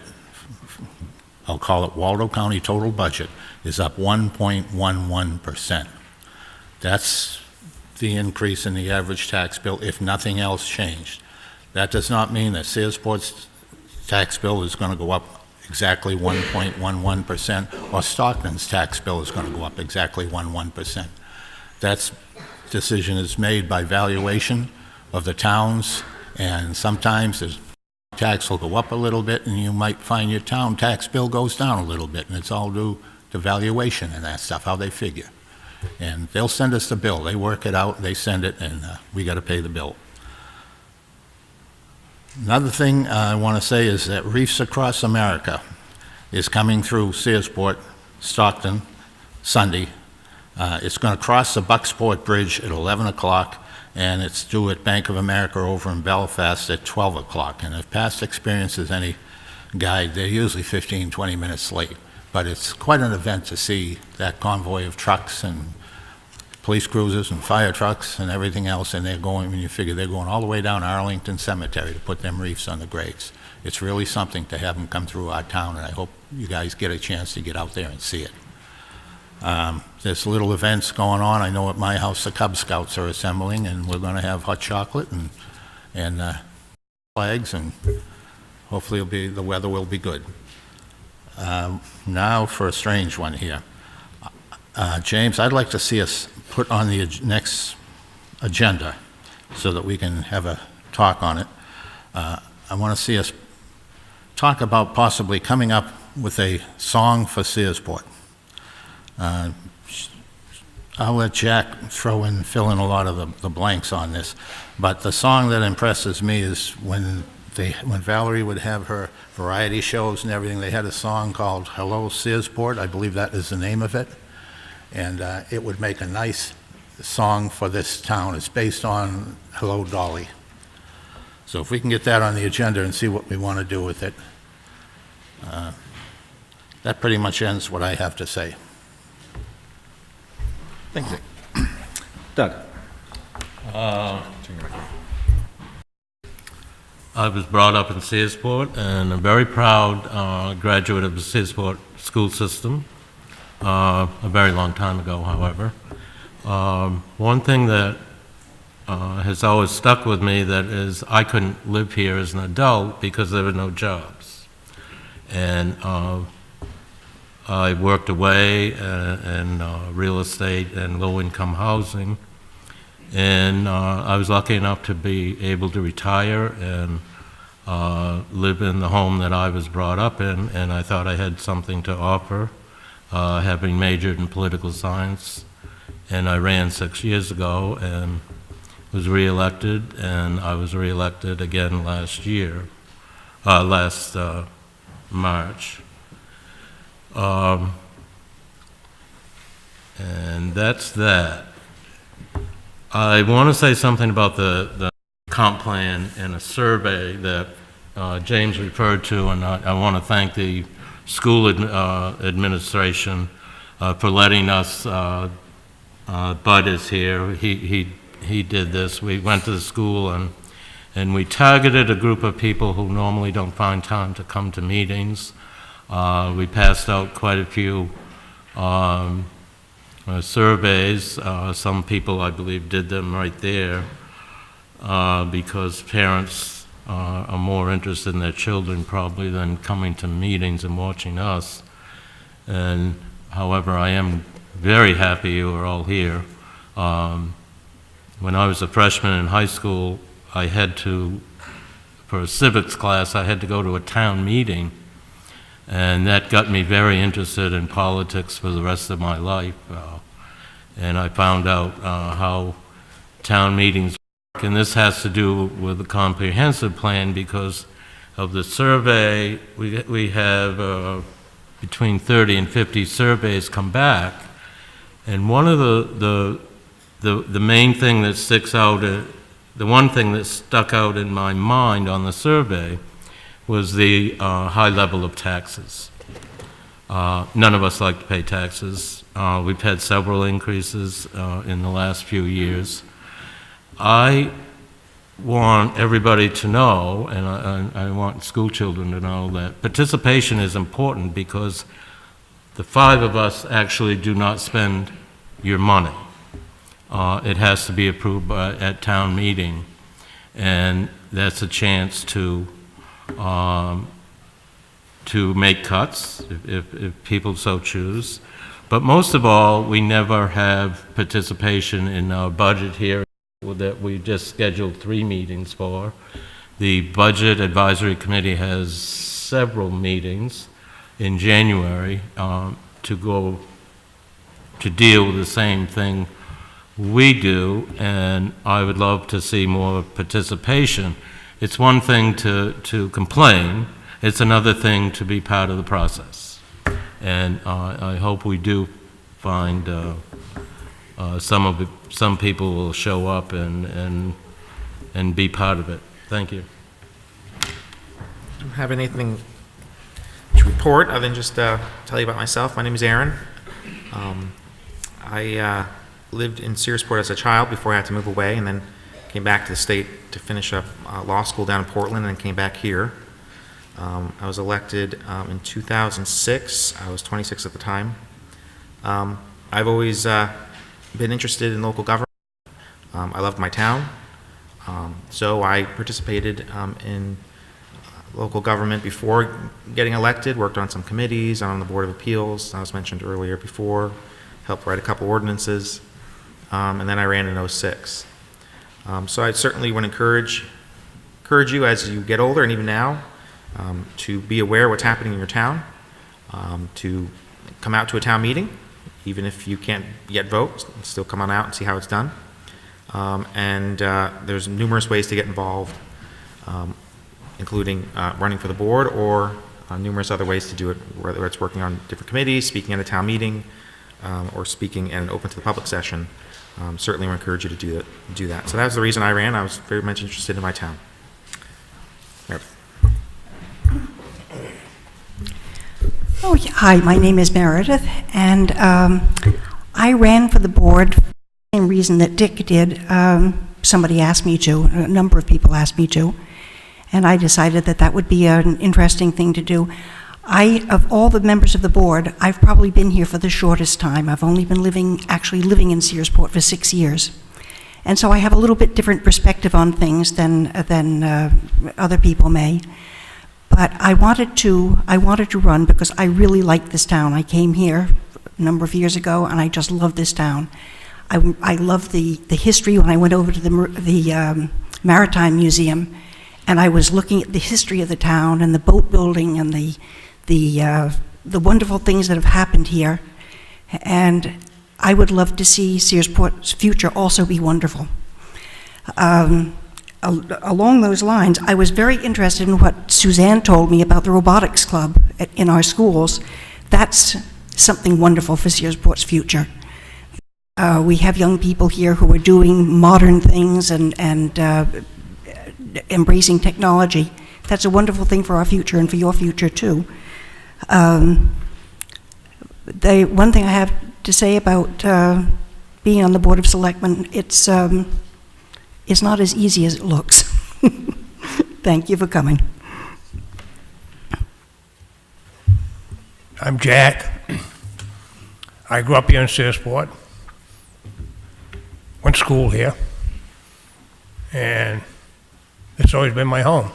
I'll call it Waldo County total budget, is up 1.11%. That's the increase in the average tax bill if nothing else changed. That does not mean that Searsport's tax bill is going to go up exactly 1.11%, or Stockton's tax bill is going to go up exactly 1%. That decision is made by valuation of the towns, and sometimes the tax will go up a little bit, and you might find your town tax bill goes down a little bit, and it's all due to valuation and that stuff, how they figure. And they'll send us the bill. They work it out, they send it, and we got to pay the bill. Another thing I want to say is that Reefs Across America is coming through Searsport, Stockton, Sunday. It's going to cross the Bucksport Bridge at 11 o'clock, and it's due at Bank of America over in Belfast at 12 o'clock. And if past experience is any guide, they're usually 15, 20 minutes late. But it's quite an event to see that convoy of trucks and police cruisers and fire trucks and everything else, and they're going, when you figure they're going all the way down Arlington Cemetery to put them reefs on the graves. It's really something to have them come through our town, and I hope you guys get a chance to get out there and see it. There's little events going on. I know at my house the Cub Scouts are assembling, and we're going to have hot chocolate and flags, and hopefully the weather will be good. Now for a strange one here. James, I'd like to see us put on the next agenda so that we can have a talk on it. I want to see us talk about possibly coming up with a song for Searsport. I'll let Jack fill in a lot of the blanks on this, but the song that impresses me is when Valerie would have her variety shows and everything, they had a song called Hello Searsport. I believe that is the name of it. And it would make a nice song for this town. It's based on Hello Dolly. So if we can get that on the agenda and see what we want to do with it, that pretty much ends what I have to say.
Thank you.
Doug?
I was brought up in Searsport, and a very proud graduate of the Searsport school system, a very long time ago, however. One thing that has always stuck with me that is I couldn't live here as an adult because there were no jobs. And I worked away in real estate and low-income housing, and I was lucky enough to be able to retire and live in the home that I was brought up in, and I thought I had something to offer, having majored in political science. And I ran 6 years ago and was reelected, and I was reelected again last March. And that's that. I want to say something about the comp plan and a survey that James referred to, and I want to thank the school administration for letting us, Bud is here, he did this. We went to the school and we targeted a group of people who normally don't find time to come to meetings. We passed out quite a few surveys. Some people, I believe, did them right there because parents are more interested in their children probably than coming to meetings and watching us. And however, I am very happy you are all here. When I was a freshman in high school, I had to, for a civics class, I had to go to a town meeting, and that got me very interested in politics for the rest of my life. And I found out how town meetings work, and this has to do with the comprehensive plan because of the survey. We have between 30 and 50 surveys come back, and one of the main thing that sticks out, the one thing that stuck out in my mind on the survey was the high level of taxes. None of us like to pay taxes. We've had several increases in the last few years. I want everybody to know, and I want school children to know, that participation is important because the 5 of us actually do not spend your money. it has to be approved at town meeting. And that's a chance to make cuts if people so choose. But most of all, we never have participation in our budget here that we just scheduled 3 meetings for. The Budget Advisory Committee has several meetings in January to deal with the same thing we do, and I would love to see more participation. It's one thing to complain, it's another thing to be part of the process. And I hope we do find some people will show up and be part of it. Thank you.
Don't have anything to report other than just tell you about myself. My name is Aaron. I lived in Searsport as a child before I had to move away, and then came back to the state to finish up law school down in Portland, and then came back here. I was elected in 2006. I was 26 at the time. I've always been interested in local government. I loved my town, so I participated in local government before getting elected, worked on some committees, on the Board of Appeals, I was mentioned earlier before, helped write a couple ordinances, and then I ran in '06. So I certainly would encourage you as you get older, and even now, to be aware of what's happening in your town, to come out to a town meeting, even if you can't yet vote, still come on out and see how it's done. There's numerous ways to get involved, including running for the board or numerous other ways to do it, whether it's working on different committees, speaking at a town meeting, or speaking in an open to the public session. Certainly would encourage you to do that. So that was the reason I ran. I was very much interested in my town. Meredith.
Oh, yeah. Hi, my name is Meredith, and I ran for the board for the same reason that Dick did. Somebody asked me to, a number of people asked me to, and I decided that that would be an interesting thing to do. Of all the members of the board, I've probably been here for the shortest time. I've only been actually living in Searsport for 6 years. And so I have a little bit different perspective on things than other people may. But I wanted to run because I really like this town. I came here a number of years ago, and I just love this town. I love the history. When I went over to the Maritime Museum, and I was looking at the history of the town and the boat building and the wonderful things that have happened here. And I would love to see Searsport's future also be wonderful. Along those lines, I was very interested in what Suzanne told me about the robotics club in our schools. That's something wonderful for Searsport's future. We have young people here who are doing modern things and embracing technology. That's a wonderful thing for our future and for your future too. One thing I have to say about being on the Board of Selectmen, it's not as easy as it looks. Thank you for coming.
I'm Jack. I grew up here in Searsport, went to school here, and it's always been my home.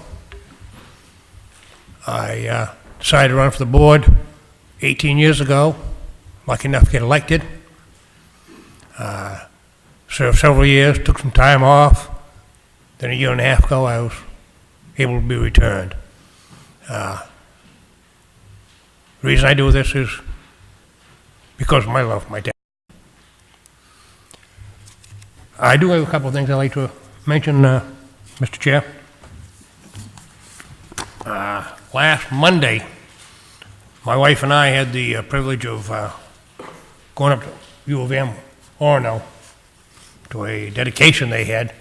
I decided to run for the board 18 years ago, lucky enough to get elected. Served several years, took some time off. Then a year and a half ago, I was able to be returned. The reason I do this is because of my love for my dad. I do have a couple of things I'd like to mention, Mr. Chair. Last Monday, my wife and I had the privilege of going up to U of M, Orono, to a dedication they had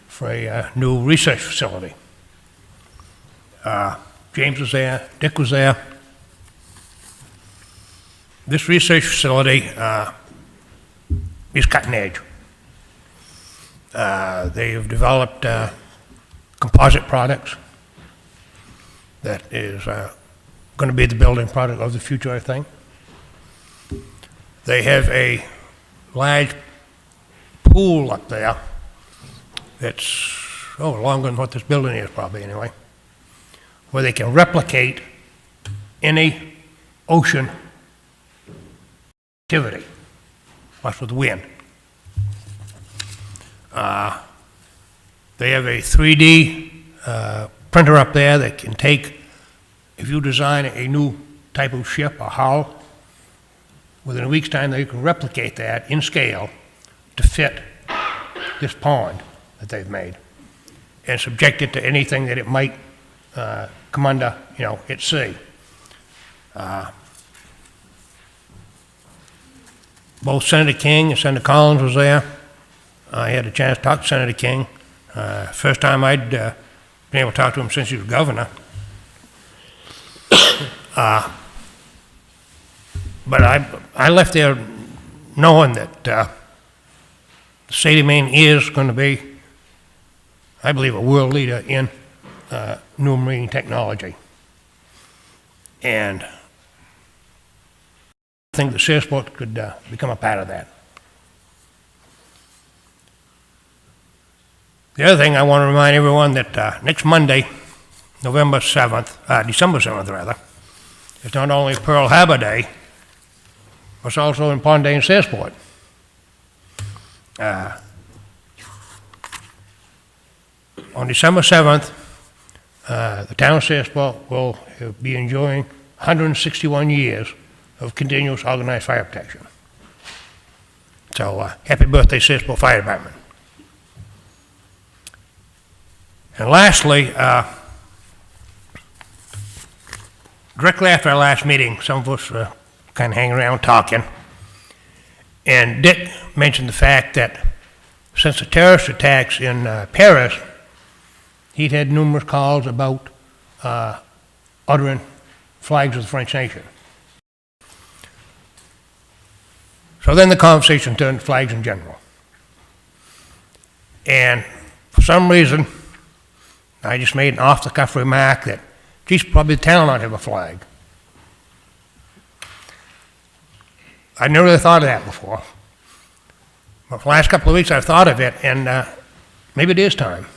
for a new research facility. James was there, Dick was there. This research facility is cutting edge. They have developed composite products that is going to be the building product of the future, I think. They have a large pool up there that's, longer than what this building is probably anyway, where they can replicate any ocean activity, plus with wind. They have a 3D printer up there that can take, if you design a new type of ship, a hull, within a week's time, they can replicate that in scale to fit this pond that they've made and subject it to anything that it might come under, at sea. Both Senator King and Senator Collins was there. I had a chance to talk to Senator King. First time I'd been able to talk to him since he was governor. But I left there knowing that the state of Maine is going to be, I believe, a world leader in new marine technology. And I think the Searsport could become a part of that. The other thing I want to remind everyone that next Monday, December 7th rather, is not only Pearl Harbor Day, but it's also in Pond Day in Searsport. On December 7th, the town of Searsport will be enjoying 161 years of continuous organized fire protection. So happy birthday, Searsport Fire Department. And lastly, directly after our last meeting, some of us were kind of hanging around talking, and Dick mentioned the fact that since the terrorist attacks in Paris, he'd had numerous calls about uttering flags of the French nation. So then the conversation turned to flags in general. And for some reason, I just made an off-the-cuff remark that, geez, probably the town ought to have a flag. I'd never really thought of that before. But for the last couple of weeks, I've thought of it, and maybe it is time.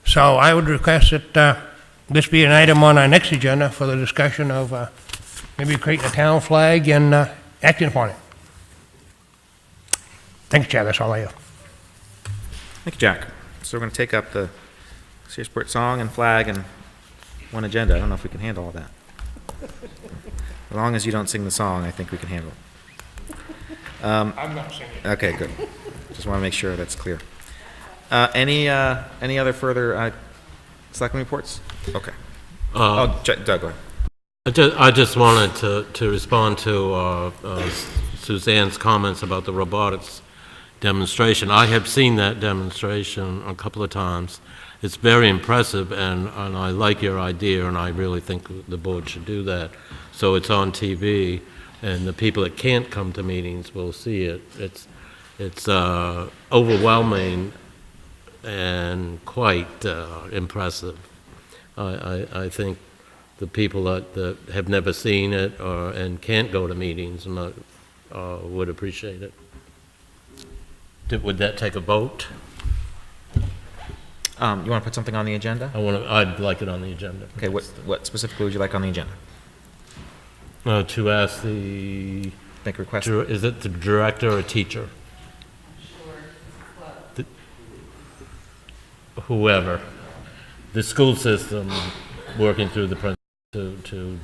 So I would request that this be an item on our next agenda for the discussion of maybe creating a town flag and acting upon it. Thanks, Chad. That's all I have.
Thank you, Jack. So we're going to take up the Searsport song and flag and one agenda. I don't know if we can handle all that. As long as you don't sing the song, I think we can handle it.
I'm not singing.
Okay, good. Just want to make sure that's clear. Any other further selectmen reports? Okay. Doug, go ahead.
I just wanted to respond to Suzanne's comments about the robotics demonstration. I have seen that demonstration a couple of times. It's very impressive, and I like your idea, and I really think the board should do that. So it's on TV, and the people that can't come to meetings will see it. It's overwhelming and quite impressive. I think the people that have never seen it and can't go to meetings would appreciate it. Would that take a vote?
You want to put something on the agenda?
I'd like it on the agenda.
Okay, what specifically would you like on the agenda?
To ask the,
Make a request.
is it the director or teacher? Whoever, the school system working through the principal to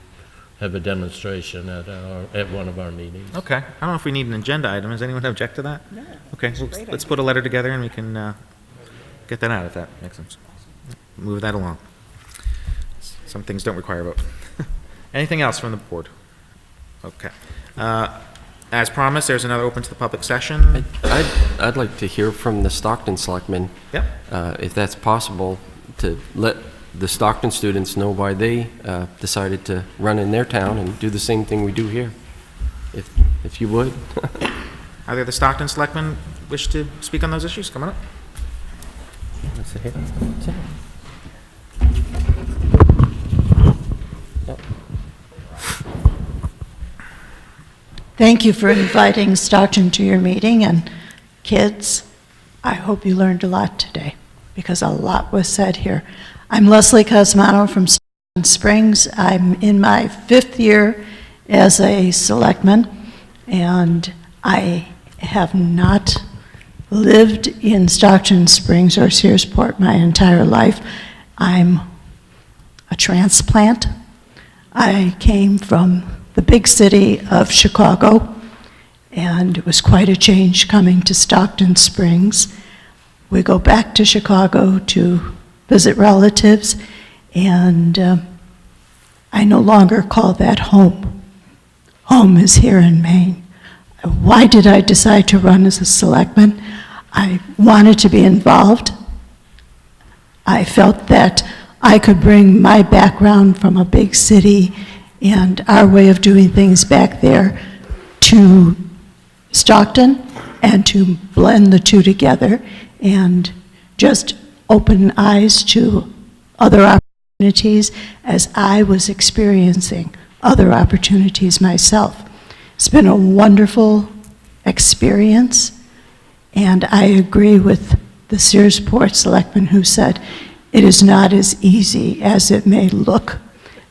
have a demonstration at one of our meetings.
Okay. I don't know if we need an agenda item. Does anyone object to that? No. Okay, so let's put a letter together and we can get that out if that makes sense. Move that along. Some things don't require a vote. Anything else from the board? Okay. As promised, there's another open to the public session.
I'd like to hear from the Stockton Selectmen,
Yep.
if that's possible, to let the Stockton students know why they decided to run in their town and do the same thing we do here, if you would.
Either the Stockton Selectmen wish to speak on those issues? Come on up.
Thank you for inviting Stockton to your meeting, and Kids, I hope you learned a lot today, because a lot was said here. I'm Leslie Cosmano from Stockton Springs. I'm in my 5th year as a selectman, and I have not lived in Stockton Springs or Searsport my entire life. I'm a transplant. I came from the big city of Chicago, and it was quite a change coming to Stockton Springs. We go back to Chicago to visit relatives, and I no longer call that home. Home is here in Maine. Why did I decide to run as a selectman? I wanted to be involved. I felt that I could bring my background from a big city and our way of doing things back there to Stockton, and to blend the two together and just open eyes to other opportunities as I was experiencing other opportunities myself. It's been a wonderful experience, and I agree with the Searsport Selectmen who said it is not as easy as it may look.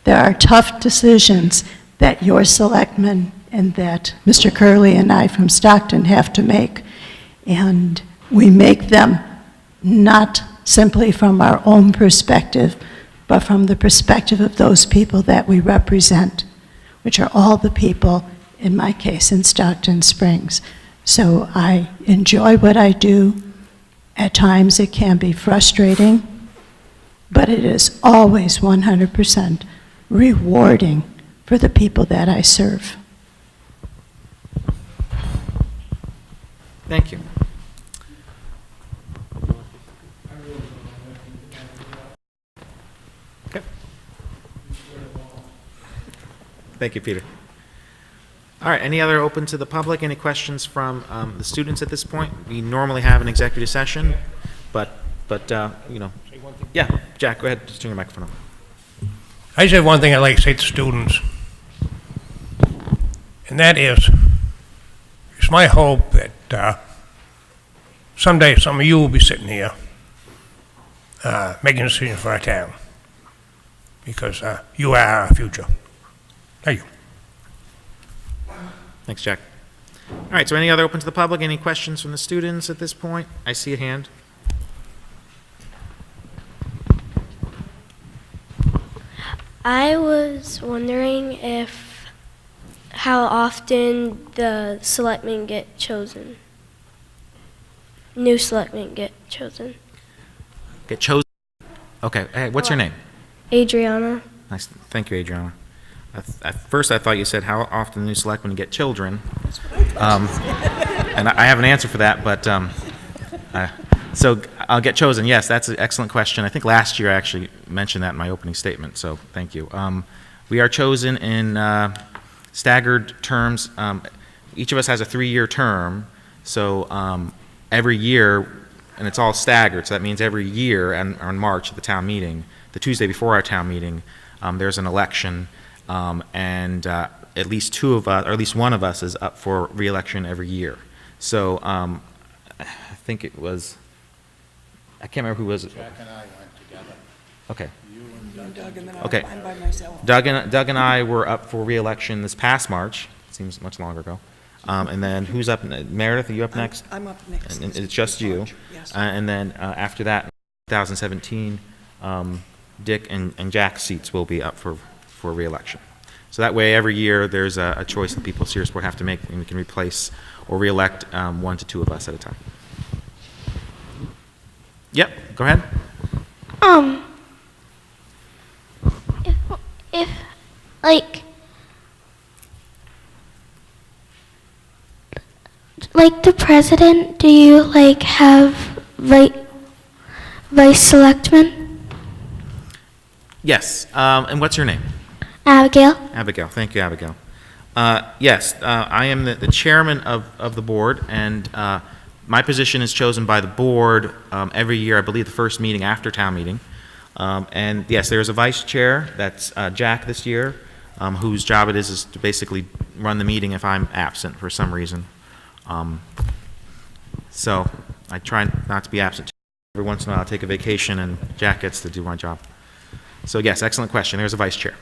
There are tough decisions that your selectmen and that Mr. Curley and I from Stockton have to make, and we make them not simply from our own perspective, but from the perspective of those people that we represent, which are all the people, in my case, in Stockton Springs. So I enjoy what I do. At times it can be frustrating, but it is always 100% rewarding for the people that I serve.
Thank you. Okay. Thank you, Peter. All right, any other open to the public? Any questions from the students at this point? We normally have an executive session, but you know, yeah, Jack, go ahead, just turn your microphone on.
I just have one thing I'd like to say to students, and that is, it's my hope that someday some of you will be sitting here making decisions for our town, because you are our future. Thank you.
Thanks, Jack. All right, so any other open to the public? Any questions from the students at this point? I see a hand.
I was wondering how often the selectmen get chosen. New selectmen get chosen.
Get chosen? Okay, hey, what's your name?
Adriana.
Nice, thank you, Adriana. At first, I thought you said how often new selectmen get children. And I have an answer for that, but, so I'll get chosen. Yes, that's an excellent question. I think last year I actually mentioned that in my opening statement, so thank you. We are chosen in staggered terms. Each of us has a 3-year term, so every year, and it's all staggered, so that means every year on March at the town meeting, the Tuesday before our town meeting, there's an election, and at least 2 of us, or at least 1 of us is up for re-election every year. So I think it was, I can't remember who was it.
Jack and I went together.
Okay.
Doug, and then
Okay.
I'm by myself.
Doug and I were up for re-election this past March. Seems much longer ago. And then who's up? Meredith, are you up next?
I'm up next.
And it's just you.
Yes.
And then after that, 2017, Dick and Jack's seats will be up for re-election. So that way, every year, there's a choice that people at Searsport have to make, and we can replace or re-elect 1 to 2 of us at a time. Yep, go ahead.
If like the president, do you like have vice selectmen?
Yes, and what's your name?
Abigail.
Abigail, thank you, Abigail. Yes, I am the chairman of the board, and my position is chosen by the board every year, I believe the first meeting after town meeting. And yes, there is a vice chair, that's Jack this year, whose job it is to basically run the meeting if I'm absent for some reason. So I try not to be absent. Every once in a while, I'll take a vacation, and Jack gets to do my job. So yes, excellent question. There's a vice chair.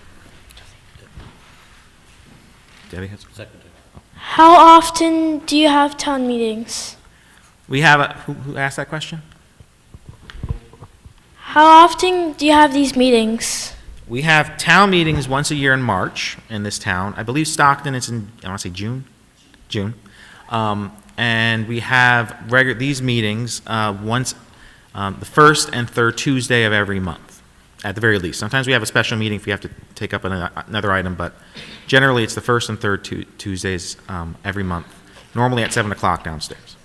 Debbie has.
How often do you have town meetings?
We have a, who asked that question?
How often do you have these meetings?
We have town meetings once a year in March in this town. I believe Stockton is in, I want to say June? June. And we have these meetings once, the first and third Tuesday of every month, at the very least. Sometimes we have a special meeting if we have to take up another item, but generally it's the first and third Tuesdays every month, normally at 7 o'clock downstairs.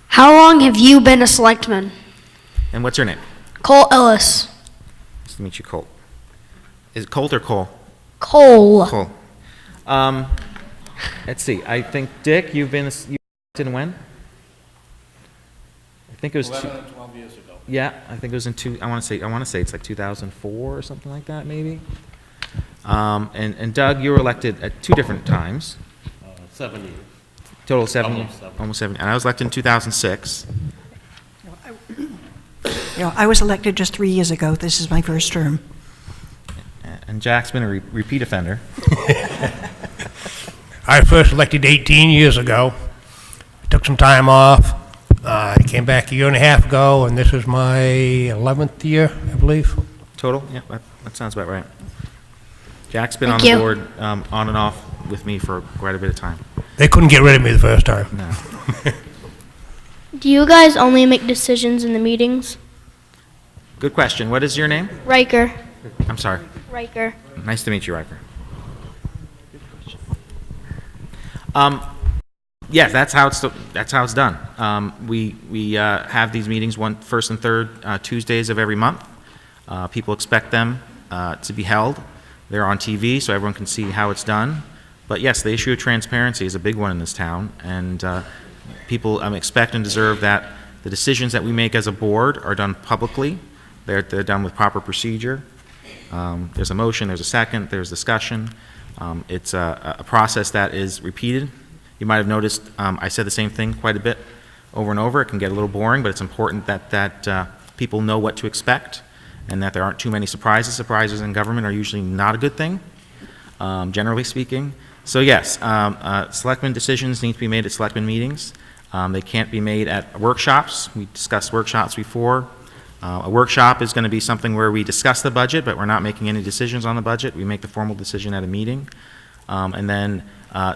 How long have you been a selectman?
And what's your name?
Cole Ellis.
Nice to meet you, Colt. Is it Colt or Cole?
Cole.
Cole. Let's see. I think, Dick, you've been elected when? I think it was
11 and 12 years ago.
Yeah, I think it was I want to say it's like 2004 or something like that, maybe. And Doug, you were elected at 2 different times.
7 years.
Total 7
Almost
years?
seven.
Almost 7. And I was elected in 2006.
I was elected just 3 years ago. This is my first term.
And Jack's been a repeat offender.
I first elected 18 years ago. Took some time off. I came back a year and a half ago, and this is my 11th year, I believe.
Total? Yeah, that sounds about right. Jack's been
Thank
on the
you.
board on and off with me for quite a bit of time.
They couldn't get rid of me the first time.
No.
Do you guys only make decisions in the meetings?
Good question. What is your name?
Riker.
I'm sorry.
Riker.
Nice to meet you, Riker. Yes, that's how it's done. We have these meetings first and third Tuesdays of every month. People expect them to be held. They're on TV, so everyone can see how it's done. But yes, the issue of transparency is a big one in this town, and people expect and deserve that the decisions that we make as a board are done publicly. They're done with proper procedure. There's a motion, there's a second, there's discussion. It's a process that is repeated. You might have noticed I said the same thing quite a bit over and over. It can get a little boring, but it's important that people know what to expect and that there aren't too many surprises. Surprises in government are usually not a good thing, generally speaking. So yes, selectmen decisions need to be made at selectmen meetings. They can't be made at workshops. We discussed workshops before. A workshop is going to be something where we discuss the budget, but we're not making any decisions on the budget. We make the formal decision at a meeting. And then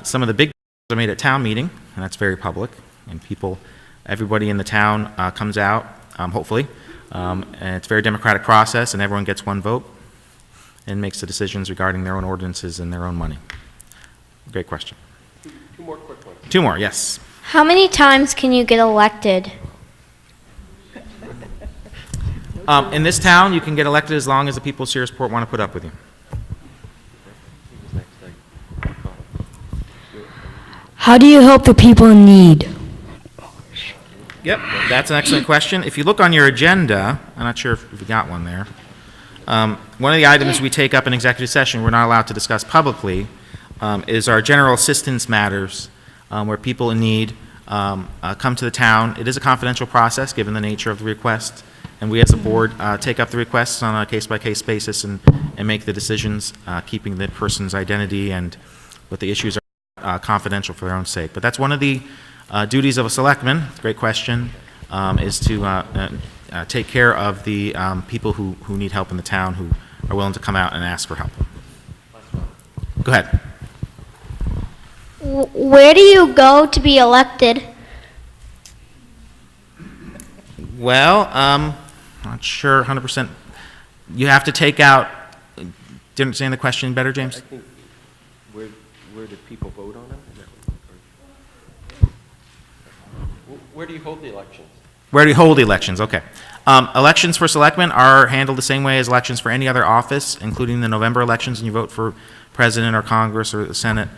some of the big decisions are made at town meeting, and that's very public. And everybody in the town comes out, hopefully. And it's a very democratic process, and everyone gets one vote and makes the decisions regarding their own ordinances and their own money. Great question.
2 more quick ones.
2 more, yes.
How many times can you get elected?
In this town, you can get elected as long as the people of Searsport want to put up with you.
How do you help the people in need?
Yep, that's an excellent question. If you look on your agenda, I'm not sure if we got one there. One of the items we take up in executive session we're not allowed to discuss publicly is our general assistance matters where people in need come to the town. It is a confidential process given the nature of the request, and we as a board take up the requests on a case-by-case basis and make the decisions, keeping the person's identity and what the issues are confidential for their own sake. But that's one of the duties of a selectman, great question, is to take care of the people who need help in the town, who are willing to come out and ask for help. Go ahead.
Where do you go to be elected?
Well, not sure 100%. You have to take out, didn't understand the question better, James?
I think, where do people vote on them? Where do you hold the elections?
Where do you hold the elections? Okay. Elections for selectmen are handled the same way as elections for any other office, including the November elections, and you vote for president or Congress or the Senate.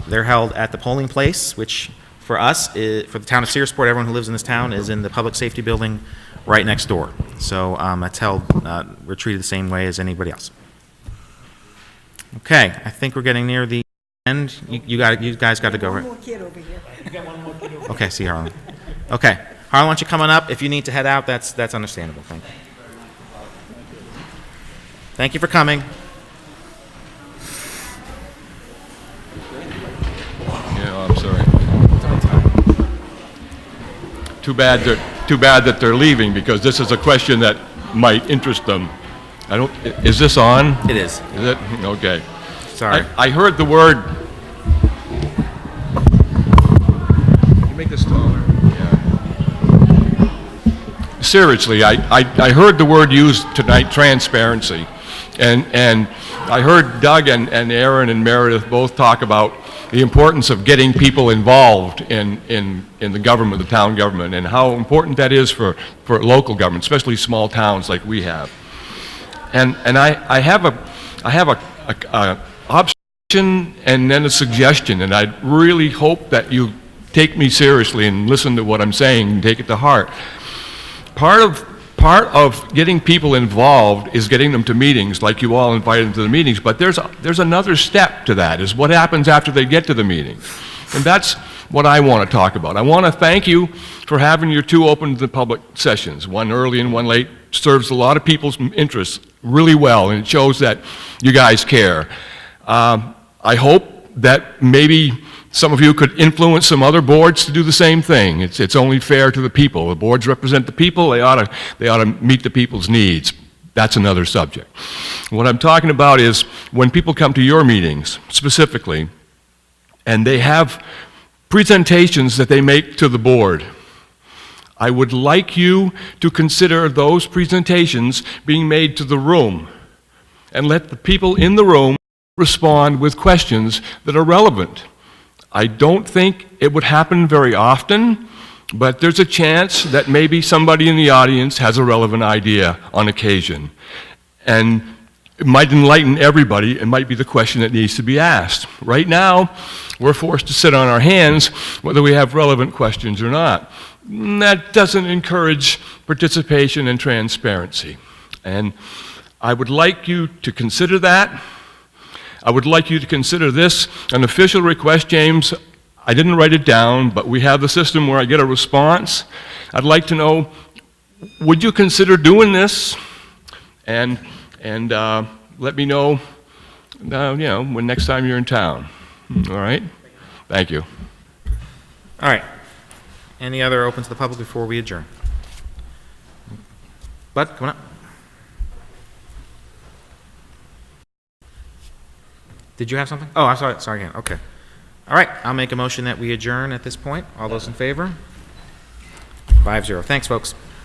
They're held at the polling place, which for us, for the town of Searsport, everyone who lives in this town is in the public safety building right next door. So that's held, we're treated the same way as anybody else. Okay, I think we're getting near the And you guys got to go, right?
One more kid over here.
Okay, see Harlan. Okay, Harlan, why don't you come on up? If you need to head out, that's understandable. Thank you. Thank you for coming.
Yeah, I'm sorry. Too bad that they're leaving, because this is a question that might interest them. Is this on?
It is.
Is it? Okay.
Sorry.
I heard the word. Can you make this taller? Yeah. Seriously, I heard the word used tonight, transparency. And I heard Doug and Aaron and Meredith both talk about the importance of getting people involved in the government, the town government, and how important that is for local government, especially small towns like we have. And I have a observation and then a suggestion, and I really hope that you take me seriously and listen to what I'm saying and take it to heart. Part of getting people involved is getting them to meetings, like you all invited them to the meetings, but there's another step to that, is what happens after they get to the meeting. And that's what I want to talk about. I want to thank you for having your 2 open to the public sessions, one early and one late. Serves a lot of people's interests really well, and it shows that you guys care. I hope that maybe some of you could influence some other boards to do the same thing. It's only fair to the people. The boards represent the people. They ought to meet the people's needs. That's another subject. What I'm talking about is when people come to your meetings specifically, and they have presentations that they make to the board, I would like you to consider those presentations being made to the room, and let the people in the room respond with questions that are relevant. I don't think it would happen very often, but there's a chance that maybe somebody in the audience has a relevant idea on occasion. And it might enlighten everybody. It might be the question that needs to be asked. Right now, we're forced to sit on our hands whether we have relevant questions or not. That doesn't encourage participation and transparency. And I would like you to consider that. I would like you to consider this an official request, James. I didn't write it down, but we have the system where I get a response. I'd like to know, would you consider doing this? And let me know, when next time you're in town. All right? Thank you.
All right. Any other open to the public before we adjourn? Bud, come on up. Did you have something? Oh, I'm sorry. Sorry again. Okay. All right. I'll make a motion that we adjourn at this point. All those in favor? 5-0. Thanks, folks.